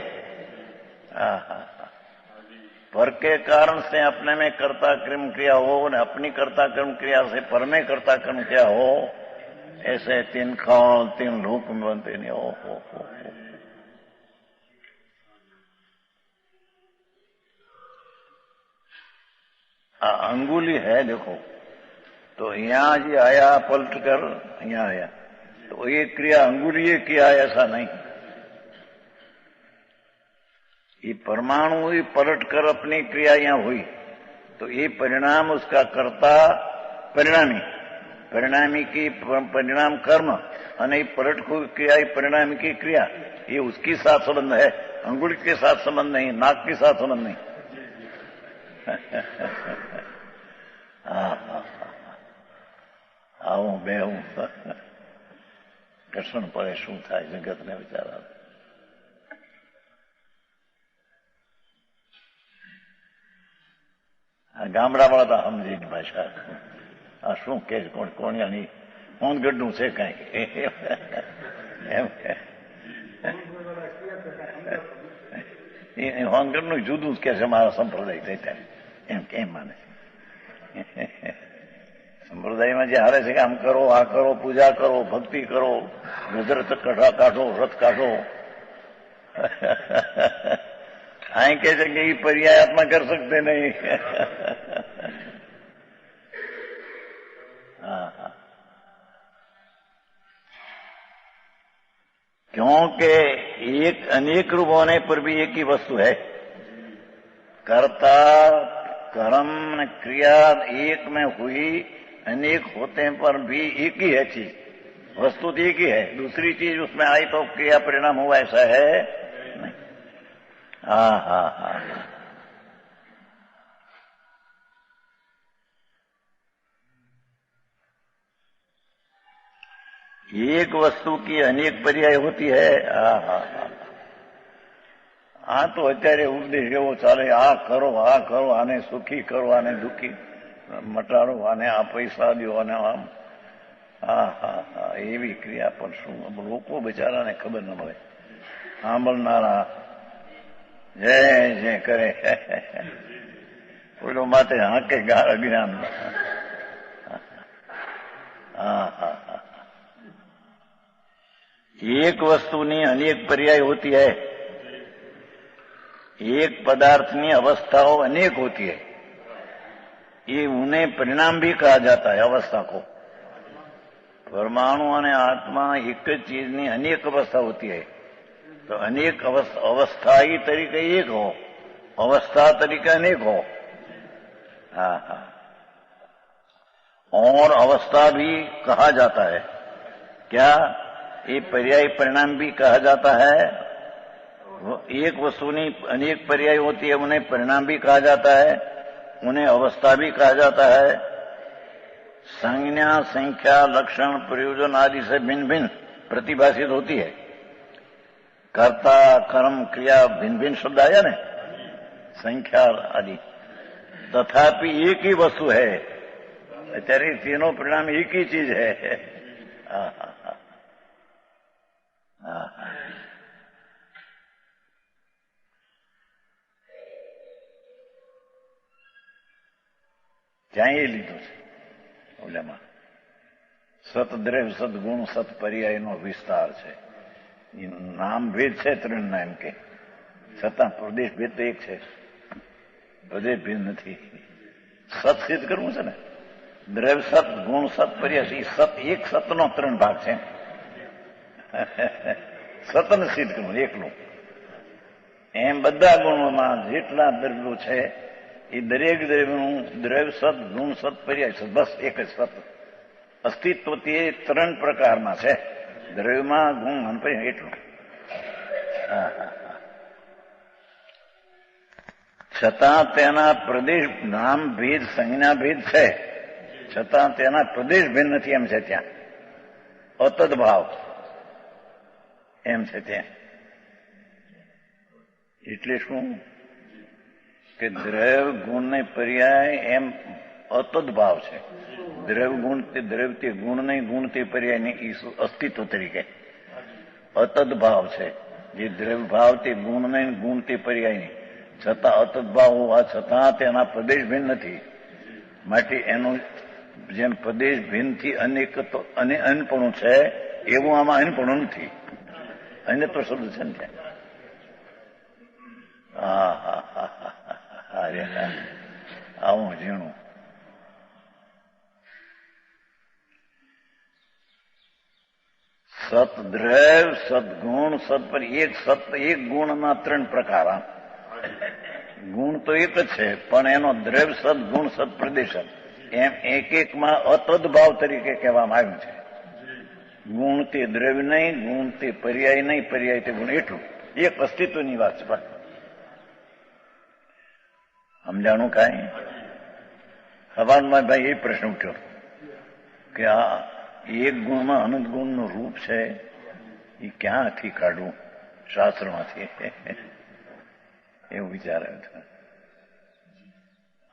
पर के कारण से अपने में कर्ता कर्म क्रिया हो और अपनी कर्ता कर्म क्रिया से पर में कर्ता कर्म क्रिया हो, ऐसे तीन काल तीन लोक में बनते नहीं. हो. अंगुली है देखो, तो यहां जी आया पलट कर यहां आया, तो ये क्रिया अंगुली ये किया ऐसा नहीं. ये परमाणु ही पलट कर अपनी क्रिया यहां हुई, तो ये परिणाम उसका कर्ता परिणामी, परिणामी की परिणाम कर्म और ये पलट को क्रिया परिणामी की क्रिया, ये उसके साथ संबंध है, अंगुली के साथ संबंध नहीं, नाक के साथ संबंध नहीं. આવું બેહું ઘર્ષણ પડે શું થાય જગતને વિચાર આવે. આ ગામડાવાળા તો સમજીને ભાષા આ શું કે કોણિયાની હોનગઢનું છે કઈ એમ કે હોનગઢનું જુદું જ કે છે મારા સંપ્રદાય થઈ એમ કેમ માને છે. સંપ્રદાયમાં જે હારે છે કે આમ કરો આ કરો પૂજા કરો ભક્તિ કરો ગજરત કાઢો રથ કાઢો, અહીં કે છે કે એ पर्यायात्मा कर सकते नहीं. क्योंकि एक अनेक रूप होने पर भी एक ही वस्तु है. कर्ता कर्म क्रिया एक में हुई, अनेक होते पर भी एक ही है चीज, वस्तु तो एक ही है. दूसरी चीज उसमें आई तो क्रिया परिणाम हुआ ऐसा है नहीं. हाँ. एक वस्तु की अनेक पर्याय होती है. हाँ तो અત્યારે ઉપદેશ એવો ચાલે, આ કરો આને સુખી કરો આને દુઃખી મટાડો આને આ પૈસા દો અને આમ. હા એવી ક્રિયા પણ શું લોકો બિચારાને ખબર ન મળે. સાંભળનારા જય જય કરે ઓલો માટે હાકે અજ્ઞાન. एक वस्तुની अनेक पर्याय होती है, एक पदार्थनी अवस्थाओं अनेक होती है. ये उन्हें परिणाम भी कहा जाता है अवस्था को. परमाणु और आत्मा एक चीजनी अनेक अवस्था होती है, तो अनेक अवस्था ही तरीके एक हो, अवस्था तरीके अनेक हो. हाँ. और अवस्था भी कहा जाता है. क्या ये पर्याय परिणाम भी कहा जाता है. एक वस्तुनी अनेक पर्याय होती है, उन्हें परिणाम भी कहा जाता है, उन्हें अवस्था भी कहा जाता है. संज्ञा संख्या लक्षण प्रयोजन आदि से भिन्न भिन्न प्रतिभाषित होती है. कर्ता कर्म क्रिया भिन्न भिन्न शब्द आया ना, संख्या आदि, तथापि एक ही वस्तु है. અત્યારે तीनों परिणाम एक ही चीज है. ત્યાં એ લીધું છે ઓલામાં સતદ્રવ્ય સદગુણ સત પર્યાયનો વિસ્તાર છે. નામ ભેદ છે ત્રણના એમ કે, છતાં પ્રદેશ ભેદ તો એક છે, પ્રદેશ ભેદ નથી. સત સિદ્ધ કરવું છે ને, દ્રવ્ય સત ગુણ સત પર્યાય સત, એક સતનો ત્રણ ભાગ છે. સતને સિદ્ધ કરવું એકલું. એમ બધા ગુણોમાં જેટલા દ્રવ્યો છે એ દરેક દ્રવ્યનું દ્રવ્ય સત, ગુણ સત, પર્યાય સત, બસ એક જ સત. અસ્તિત્વ તે 3 પ્રકારમાં છે, દ્રવ્યમાં, ગુણ અને પર્યાય, એટલું. છતાં તેના પ્રદેશ નામ ભેદ, સંજ્ઞા ભેદ છે, છતાં તેના પ્રદેશ ભેદ નથી એમ છે ત્યાં. અતદભાવ એમ છે ત્યાં. એટલે શું કે દ્રવ્ય ગુણ ને પર્યાય એમ અતદભાવ છે. દ્રવ્ય ગુણ તે દ્રવ્ય તે ગુણ નહીં, ગુણ તે પર્યાય નહીં, અસ્તિત્વ તરીકે અતદભાવ છે. જે દ્રવ્ય ભાવ તે ગુણ નહીં, ગુણ તે પર્યાય નહીં, છતાં અતદભાવ હોવા છતાં તેના પ્રદેશ ભિન્ન નથી. માટે એનું જેમ પ્રદેશ ભિન્નથી અનેક અને અનપણું છે, એવું આમાં અનપણું નથી. અન્યત્ર શબ્દ છે ને ત્યાં. અરે આવું ઝીણું. સતદ્રવ્ય, સદગુણ, સત્પર. એક ગુણના 3 પ્રકાર. ગુણ તો એક જ છે, પણ એનો દ્રવ્ય, સદગુણ, સત્પ્રદેશ એમ એકમાં અતદભાવ તરીકે કહેવામાં આવ્યું છે. ગુણ તે દ્રવ્ય નહીં, ગુણ તે પર્યાય નહીં, પર્યાય તે ગુણ, એટલું એક અસ્તિત્વની વાત છે. સમજાણું કાંઈ? સવારમાં ભાઈ એ પ્રશ્ન ઉઠ્યો કે આ એક ગુણમાં અનંત ગુણનું રૂપ છે, એ ક્યાંથી કાઢવું શાસ્ત્રમાંથી? એવું વિચાર આવ્યો હતો.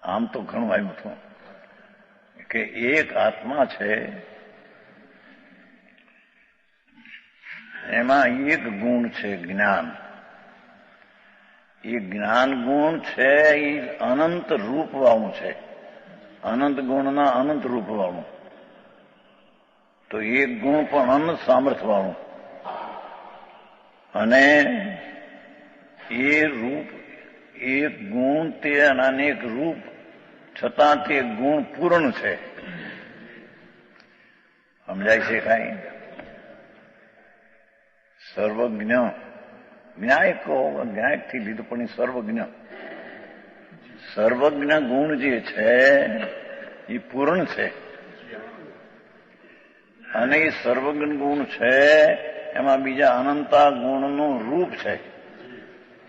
આમ તો ઘણું આવ્યું હતું કે એક આત્મા છે, એમાં એક ગુણ છે જ્ઞાન. એ જ્ઞાન ગુણ છે, એ અનંત રૂપ વાળું છે, અનંત ગુણના અનંત રૂપ વાળું. તો એક ગુણ પણ અનંત સામર્થ્ય વાળું, અને એ રૂપ, એક ગુણ તે અનેક રૂપ, છતાં તે ગુણ પૂર્ણ છે. સમજાય છે કાંઈ? સર્વજ્ઞ, જ્ઞાયક કહો, જ્ઞાયકથી લીધું, પણ એ સર્વજ્ઞ. સર્વજ્ઞ ગુણ જે છે એ પૂર્ણ છે, અને એ સર્વજ્ઞ ગુણ છે એમાં બીજા અનંતા ગુણનું રૂપ છે.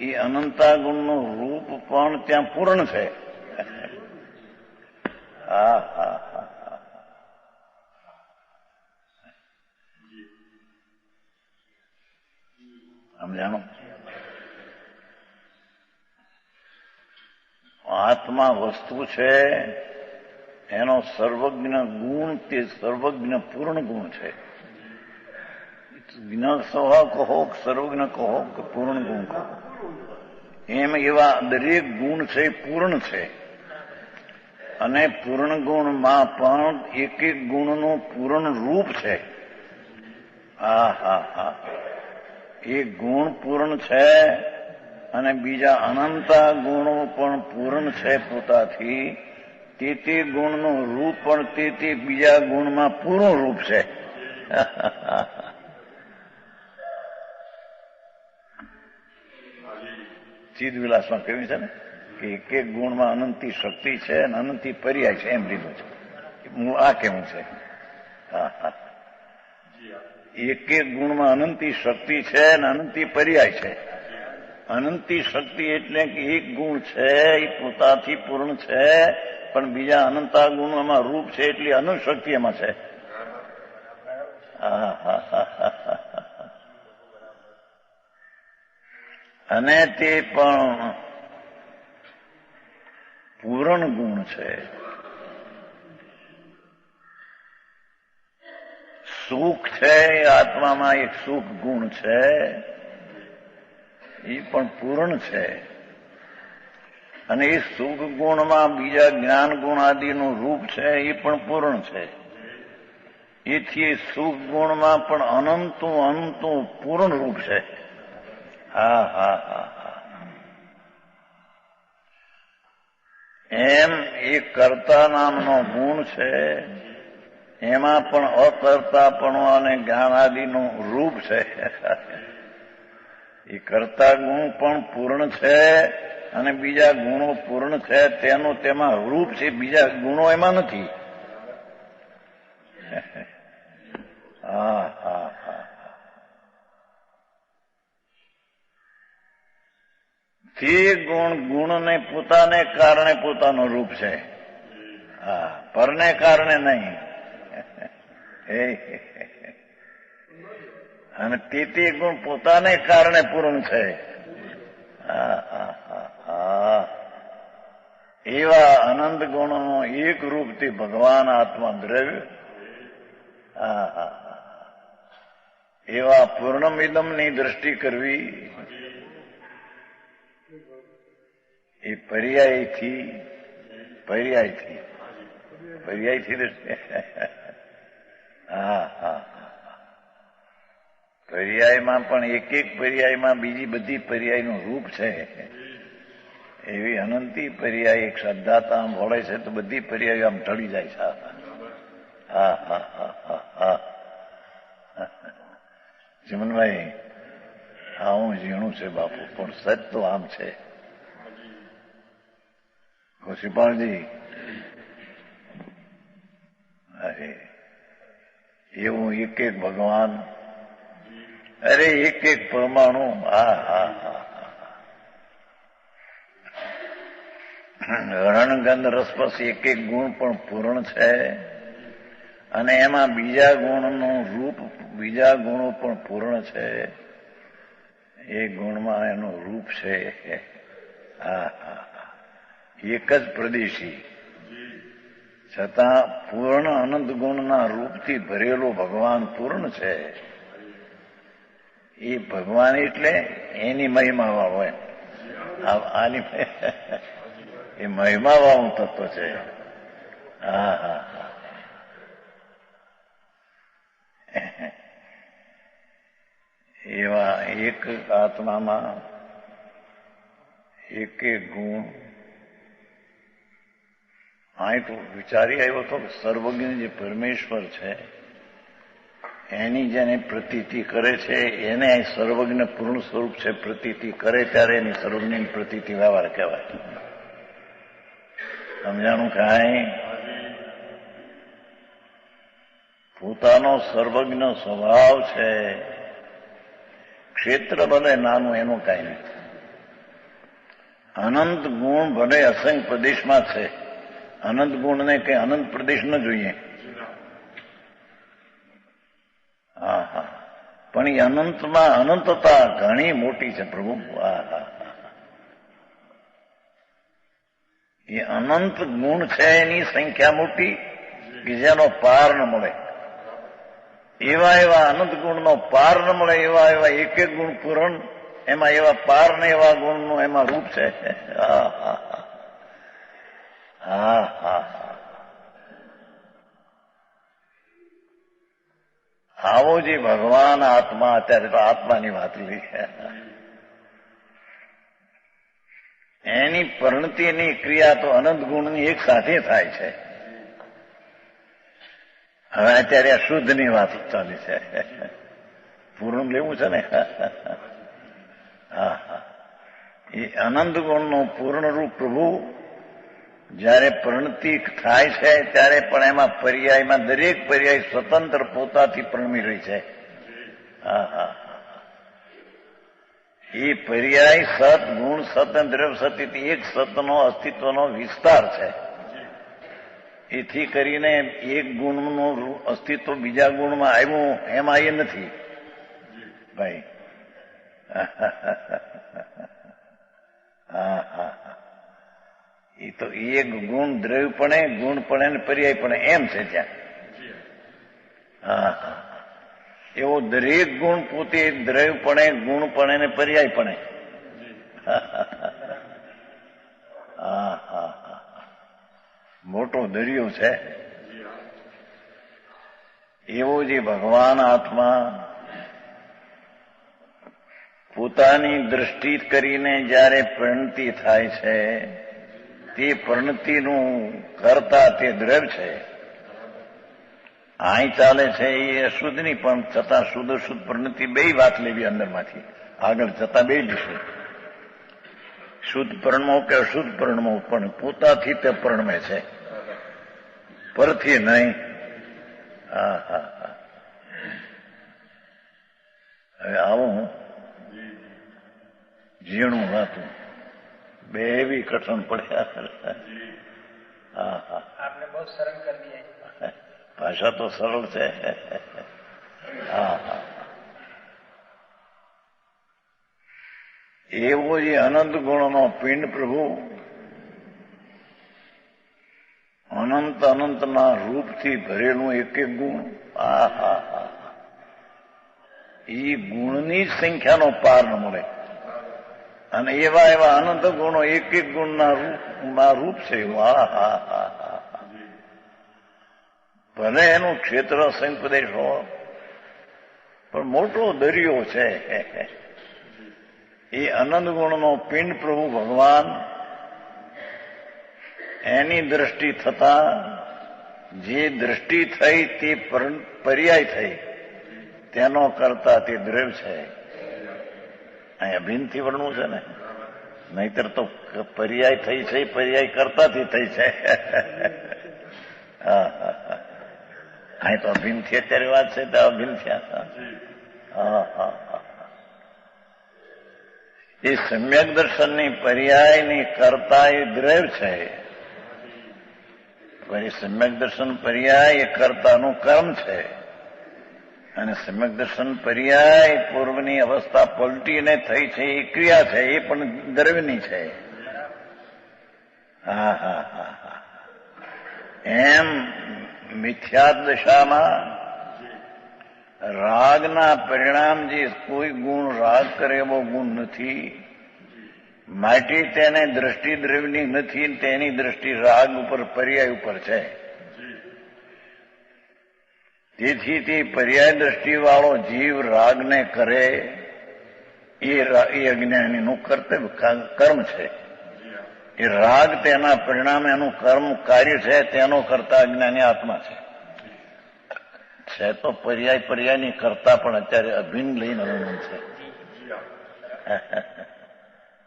એ અનંતા ગુણનું રૂપ પણ ત્યાં પૂર્ણ છે. સમજાણું? આત્મા વસ્તુ છે, એનો સર્વજ્ઞ ગુણ તે સર્વજ્ઞ પૂર્ણ ગુણ છે. જ્ઞ સ્વભાવ કહો, સર્વજ્ઞ કહો કે પૂર્ણ ગુણ કહો, એમ એવા દરેક ગુણ છે પૂર્ણ છે. અને પૂર્ણ ગુણમાં પણ એક એક ગુણનું પૂર્ણ રૂપ છે. એક ગુણ પૂર્ણ છે, અને બીજા અનંતા ગુણો પણ પૂર્ણ છે પોતાથી. તે ગુણનું રૂપ પણ તે બીજા ગુણમાં પૂર્ણ રૂપ છે. ચિદવિલાસમાં કહ્યું છે ને કે એક એક ગુણમાં અનંતી શક્તિ છે અને અનંતી પર્યાય છે, એમ લીધું છે. આ કેવું છે? એક એક ગુણમાં અનંતી શક્તિ છે અને અનંતી પર્યાય છે. અનંતી શક્તિ એટલે કે એક ગુણ છે એ પોતાથી પૂર્ણ છે, પણ બીજા અનંતા ગુણોમાં રૂપ છે, એટલી અનંત શક્તિ એમાં છે. અને તે પણ પૂર્ણ ગુણ છે. સુખ છે, આત્મામાં એક સુખ ગુણ છે, એ પણ પૂર્ણ છે. અને એ સુખ ગુણમાં બીજા જ્ઞાન ગુણ આદિનું રૂપ છે, એ પણ પૂર્ણ છે. એથી સુખ ગુણમાં પણ અનંતું પૂર્ણ રૂપ છે. એમ એક કર્તા નામનો ગુણ છે, એમાં પણ અકર્તાપણું અને જ્ઞાન આદિનું રૂપ છે. એ કરતા ગુણ પણ પૂર્ણ છે અને બીજા ગુણો પૂર્ણ છે તેનું તેમાં રૂપ છે, બીજા ગુણો એમાં નથી. હા હા હા. તે ગુણને પોતાને કારણે પોતાનું રૂપ છે. હા, પરને કારણે નહીં. અને તે ગુણ પોતાને કારણે પૂર્ણ છે. એવા અનંત ગુણોનો એક રૂપથી ભગવાન આત્મા દ્રવ્ય. એવા પૂર્ણમિદમની દ્રષ્ટિ કરવી એ પર્યાયથી દ્રષ્ટિ. હા હા. પર્યાયમાં પણ એક એક પર્યાયમાં બીજી બધી પર્યાયનું રૂપ છે. એવી અનંતી પર્યાય એક શ્રદ્ધાતા આમ વળે છે તો બધી પર્યાયો આમ ઢળી જાય છે. હા હા હા હા હા. ચિમનભાઈ, આવું ઝીણું છે બાપુ, પણ સચ તો આમ છે. કૌશિકપાલજી, અરે એવું એક એક ભગવાન, અરે એક એક પરમાણુ. હા હા હા. રણગંધ રસપસ એક એક ગુણ પણ પૂર્ણ છે અને એમાં બીજા ગુણનું રૂપ, બીજા ગુણો પણ પૂર્ણ છે. એ ગુણમાં એનું રૂપ છે. હા હા. એક જ પ્રદેશી છતાં પૂર્ણ અનંત ગુણના રૂપથી ભરેલો ભગવાન પૂર્ણ છે. એ ભગવાન એટલે એની મહિમા વાળો એમ. આની એ મહિમા વાળું તત્વ છે. હા હા હા. એવા એક આત્મામાં એક એક ગુણ. અહીં તો વિચારી આવ્યો હતો કે સર્વજ્ઞ જે પરમેશ્વર છે એની જેને પ્રતીતિ કરે છે એને અહીં સર્વજ્ઞ પૂર્ણ સ્વરૂપ છે. પ્રતીતિ કરે ત્યારે એની સર્વજ્ઞની પ્રતીતિ વ્યવહાર કહેવાય. સમજાણું કાંઈ? પોતાનો સર્વજ્ઞ સ્વભાવ છે. ક્ષેત્ર ભલે નાનું એનું કાંઈ નથી. અનંત ગુણ ભલે અસંખ્ય પ્રદેશમાં છે. અનંત ગુણને કઈ અનંત પ્રદેશ ન જોઈએ. હા હા. પણ એ અનંતમાં અનંતતા ઘણી મોટી છે પ્રભુ. હા હા. એ અનંત ગુણ છે એની સંખ્યા મોટી કે જેનો પાર ન મળે. એવા એવા અનંત ગુણનો પાર ન મળે એવા એવા એક એક ગુણ પૂરણ, એમાં એવા પાર ને એવા ગુણનું એમાં રૂપ છે. હા હા હા હા. આવો જે ભગવાન આત્મા, અત્યારે તો આત્માની વાત લઈ, એની પરિણતિની ક્રિયા તો અનંત ગુણની એક સાથે થાય છે. હવે અત્યારે આ શુદ્ધની વાત ચાલી છે. પૂર્ણ લેવું છે ને. હા હા. એ અનંત ગુણનું પૂર્ણ રૂપ પ્રભુ જયારે પરિણતિ થાય છે ત્યારે પણ એમાં પર્યાયમાં દરેક પર્યાય સ્વતંત્ર પોતાથી પ્રણમી રહી છે. હા હા. એ પર્યાય સત ગુણ સત અને દ્રવ્ય સત એક સતનો અસ્તિત્વનો વિસ્તાર છે. એથી કરીને એક ગુણનું અસ્તિત્વ બીજા ગુણમાં આવ્યું એમાં એ નથી ભાઈ. હા હા. એ તો એક ગુણ દ્રવ્યપણે, ગુણપણે અને પર્યાયપણે એમ છે ત્યાં. હા હા. એવો દરેક ગુણ પોતે દ્રવ્યપણે, ગુણપણે અને પર્યાયપણે. હા હા હા. મોટો દરિયો છે. એવો જે ભગવાન આત્મા પોતાની દ્રષ્ટિ કરીને જયારે પરિણતિ થાય છે તે પરિણતિનું કરતા તે દ્રવ્ય છે. અહીં ચાલે છે એ અશુદ્ધની પણ છતાં શુદ્ધ શુદ્ધ પરિણતિ બે વાત લેવી અંદરમાંથી. આગળ જતા બે જશે. શુદ્ધ પરણમો કે અશુદ્ધ પરણમો પણ પોતાથી તે પરણમે છે, પરથી નહીં. હા હા હા. હવે આવું ઝીણું વાતું બે એવી કઠણ પડ્યા. હા હા. आपने बहुत सरल कर दिया. ભાષા તો સરળ છે. હા હા. એવો જે અનંત ગુણનો પિંડ પ્રભુ અનંત અનંતના રૂપથી ભરેલું એક એક ગુણ. આ હા હા. એ ગુણની જ સંખ્યાનો પાર ન મળે. અને એવા એવા અનંત ગુણો એક એક ગુણના રૂપ છે. હા હા હા. ભલે એનું ક્ષેત્ર સંપ્રદેશ હો, પણ મોટો દરિયો છે. એ અનંત ગુણનો પિંડ પ્રભુ ભગવાન એની દ્રષ્ટિ થતા જે દ્રષ્ટિ થઈ તે પર્યાય થઈ, તેનો કરતા તે દ્રવ્ય છે. અહીંયા ભિન્નથી વર્ણવું છે ને, નહીતર તો પર્યાય થઈ છે, પર્યાય કરતાથી થઈ છે. હા હા હા. અહીં તો અભિન્નથી અત્યારે વાત છે તો અભિન્ન થયા. હા હા હા. એ સમ્યક દર્શનની પર્યાયની કરતા એ દ્રવ્ય છે. સમ્યક દર્શન પર્યાય એ કર્તાનું કર્મ છે. અને સમ્યક દર્શન પર્યાય પૂર્વની અવસ્થા પલટીને થઈ છે એ ક્રિયા છે, એ પણ દ્રવ્યની છે. હા હા હા હા. એમ મિથ્યા દશામાં રાગના પરિણામ જે કોઈ ગુણ રાગ કરે એવો ગુણ નથી, માટે તેને દ્રષ્ટિ દ્રવ્યની નથી, તેની દ્રષ્ટિ રાગ ઉપર પર્યાય ઉપર છે. તેથી તે પર્યાય દ્રષ્ટિવાળો જીવ રાગને કરે એ અજ્ઞાનીનું કર્તવ્ય કર્મ છે. એ રાગ તેના પરિણામે એનું કર્મ કાર્ય છે, તેનો કરતા અજ્ઞાની આત્મા છે. તો પર્યાયની કરતા પણ અત્યારે અભિન્ન લઈને અનુમાન છે.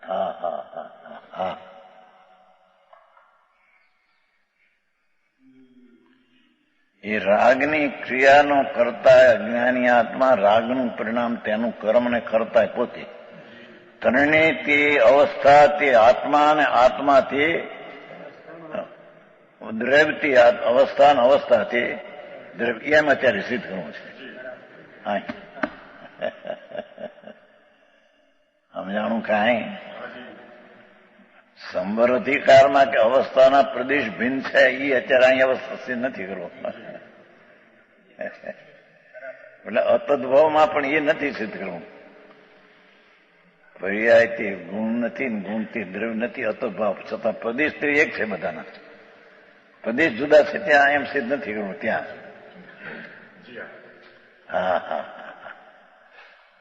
હા હા હા હા. એ રાગની ક્રિયાનો કરતા અજ્ઞાની આત્મા, રાગનું પરિણામ તેનું કર્મ ને કરતા પોતે. ત્રણે તે અવસ્થા તે આત્મા અને આત્મા તે દ્રવ્યથી અવસ્થા અને અવસ્થા તે દ્રવ્ય, એમ અત્યારે સિદ્ધ કરવું છે. સમજાણું કાંઈ? સંવર અધિકારમાં કે અવસ્થાના પ્રદેશ ભિન્ન છે એ અત્યારે અહીં અવસ્થા સિદ્ધ નથી કરવો. એટલે અતદ્ભાવમાં પણ એ નથી સિદ્ધ કરવું. પર્યાયથી ગુણ નથી, ગુણથી દ્રવ્ય નથી, અતદ્ભાવ છતાં પ્રદેશ તો એક છે બધાના. પ્રદેશ જુદા છે ત્યાં એમ સિદ્ધ નથી કરવું ત્યાં. હા હા.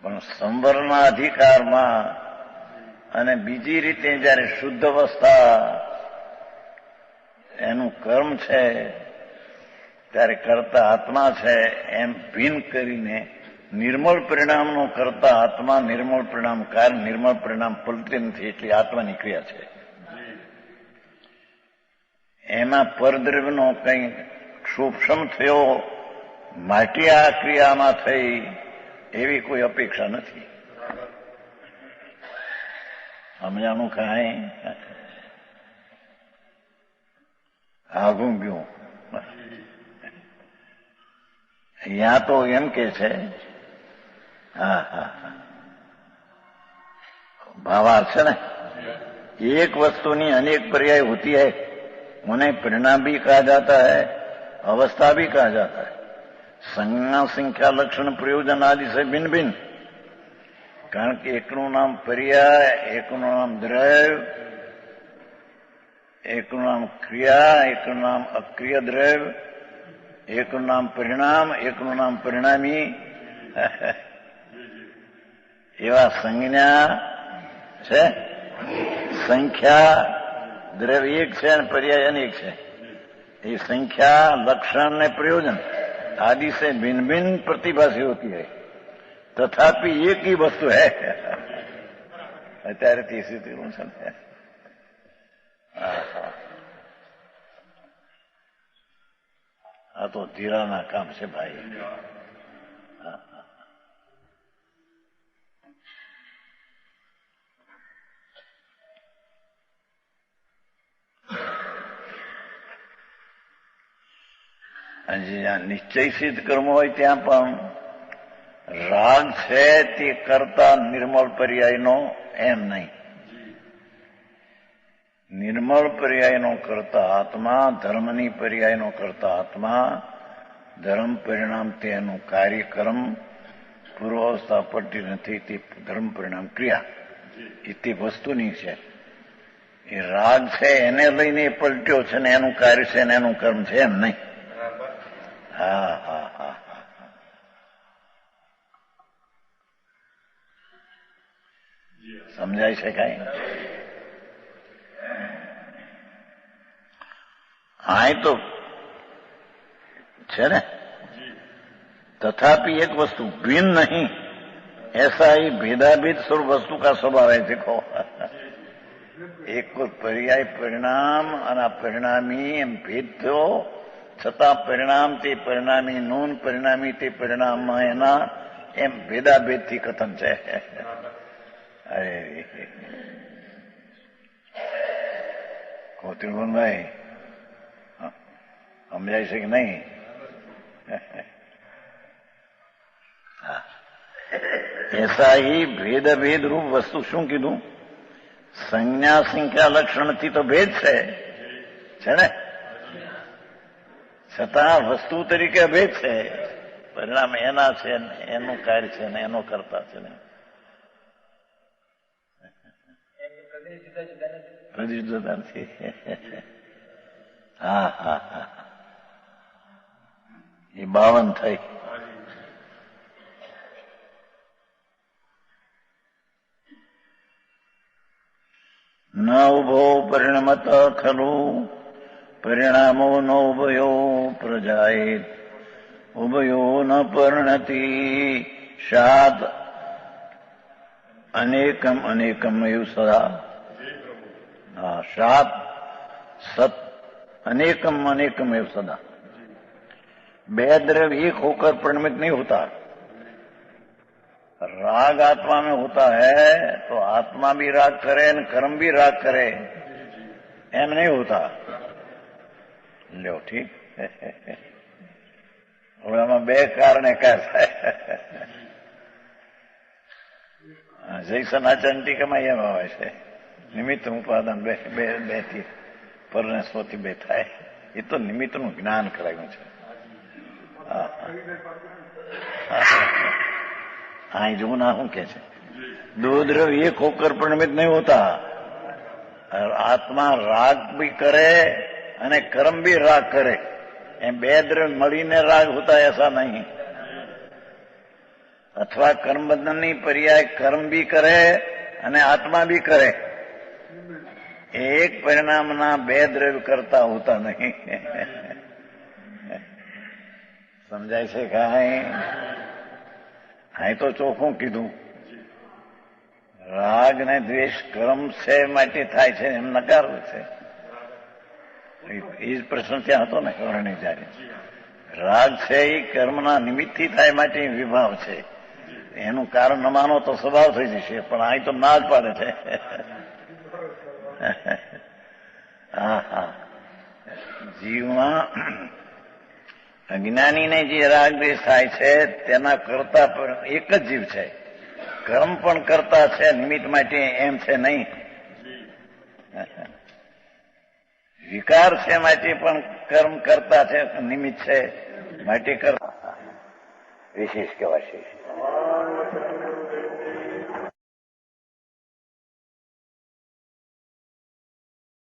પણ સંવરના અધિકારમાં અને બીજી રીતે જયારે શુદ્ધ અવસ્થા એનું કર્મ છે ત્યારે કરતા આત્મા છે એમ ભિન્ન કરીને નિર્મળ પરિણામનો કરતા આત્મા, નિર્મળ પરિણામ કારણ, નિર્મળ પરિણામ પલટે નથી એટલી આત્માની ક્રિયા છે. એમાં પરદ્રવ્યનો કંઈ ક્ષોભક્ષમ થયો માટે આ ક્રિયામાં થઈ એવી કોઈ અપેક્ષા નથી. સમજાણું કાંઈ? આઘું ગયું. यहाँ तो एम के छे हाँ हाँ भावार्थ है ना, एक वस्तुनी अनेक पर्याय होती है, उन्हें परिणाम भी कहा जाता है, अवस्था भी कहा जाता है. संज्ञा संख्या लक्षण प्रयोजन आदि से भिन्न भिन्न. कारण कि एकનું નામ પર્યાય, એકનું નામ દ્રવ્ય, એકનું નામ ક્રિયા, એકનું નામ અક્રિય દ્રવ્ય, એકનું નામ પરિણામ, એકનું નામ પરિણામી. એવા સંજ્ઞા છે, સંખ્યા દ્રવ્ય એક છે અને પર્યાય અનેક છે. એ સંખ્યા લક્ષણ ને प्रयोजन आदि से भिन्न भिन्न प्रतिभा से होती है. તથાપિ એકી વસ્તુ હે. અત્યારે તીસરી છે ને. આ તો ધીરાના કામ છે ભાઈ. જ્યાં નિશ્ચય સિદ્ધ કર્મ હોય ત્યાં પણ રાગ છે તે કરતા નિર્મળ પર્યાયનો એમ નહીં. નિર્મળ પર્યાયનો કરતા આત્મા, ધર્મની પર્યાયનો કરતા આત્મા, ધર્મ પરિણામ તેનું કાર્યક્રમ પૂર્વાવસ્થા પડતી નથી. તે ધર્મ પરિણામ ક્રિયા એ તે વસ્તુની છે. એ રાગ છે એને લઈને એ પલટ્યો છે ને એનું કાર્ય છે ને એનું કર્મ છે એમ નહીં. હા હા હા સમજાય છે કઈ? હા તો છે ને. तथापि एक वस्तु भिन्न नहीं, ऐसा ही भेदाभेद स्वरूप वस्तु का स्वभाव है. देखो એક પર્યાય પરિણામ અને પરિણામી એમ ભેદ થયો છતાં પરિણામ તે પરિણામી નૂન પરિણામી તે પરિણામમાં એના એમ ભેદાભેદથી કથન છે. અરે ત્રિભુવનભાઈ સમજાય છે કે નહીં? એસા હી ભેદ અભેદ રૂપ વસ્તુ શું કીધું? સંજ્ઞા સંખ્યા લક્ષણથી તો ભેદ છે ને, છતાં વસ્તુ તરીકે અભેદ છે. પરિણામ એના છે, એનું કાર્ય છે ને એનો કરતા છે ને પ્રદેશ જુદા નથી. હા હા હા એ 52 થઈ. ન ઉભો પરિણમત ખલુ પરિણામો ન ઉભયો પ્રજાયેત ઉભયો ન પરિણતિ શાદ અનેકમ અનેકમ એવું સદા. શાદ સત अनेकम अनेकम एव सदा. બે द्रव्य एक होकर परिणमित नहीं होता. राग आत्मा में होता है तो आत्मा भी राग करे न कर्म भी राग करे, एम नहीं होता. लो ठीक. હવે આમાં બે કારણે કા થાય. જૈસન આચંતિકામાં એમ આવે છે નિમિત્ત ઉપાદાન બે થી પરને સ્વથી બે થાય. એ તો નિમિત્તનું જ્ઞાન કરાયું છે. અહીં જોવું ના શું કે છે? दो द्रव्य एक होकर परिणमित नहीं होता. आत्मा राग भी करे અને કર્મ भी राग करे. એમ બે દ્રવ્ય મળીને રાગ હોતા ऐसा नहीं. અથવા કર્મ બંધનની પર્યાય કર્મ भी કરે અને આત્મા भी કરે. એક પરિણામના બે દ્રવ્ય કરતા હોતા નહીં. સમજાય છે કાંઈ? અહીં તો ચોખ્ખું કીધું. રાગ ને દ્વેષ કર્મ છે માટે થાય છે એમ નકારવું છે. એ જ પ્રશ્ન ત્યાં હતો ને વર્ણિત જ્યારે. રાગ છે એ કર્મના નિમિત્તથી થાય માટે વિભાવ છે. એનું કારણ ન માનો તો સ્વભાવ થઈ જશે, પણ અહીં તો ના જ પાડે છે. હા હા જીવમાં અજ્ઞાનીને જે રાગ દ્વેષ થાય છે તેના કરતા પણ એક જ જીવ છે. કર્મ પણ કરતા છે નિમિત્ત માટે એમ છે નહીં. વિકાર છે માટે પણ કર્મ કરતા છે નિમિત્ત છે માટે કરતા વિશેષ કહેવાય છે.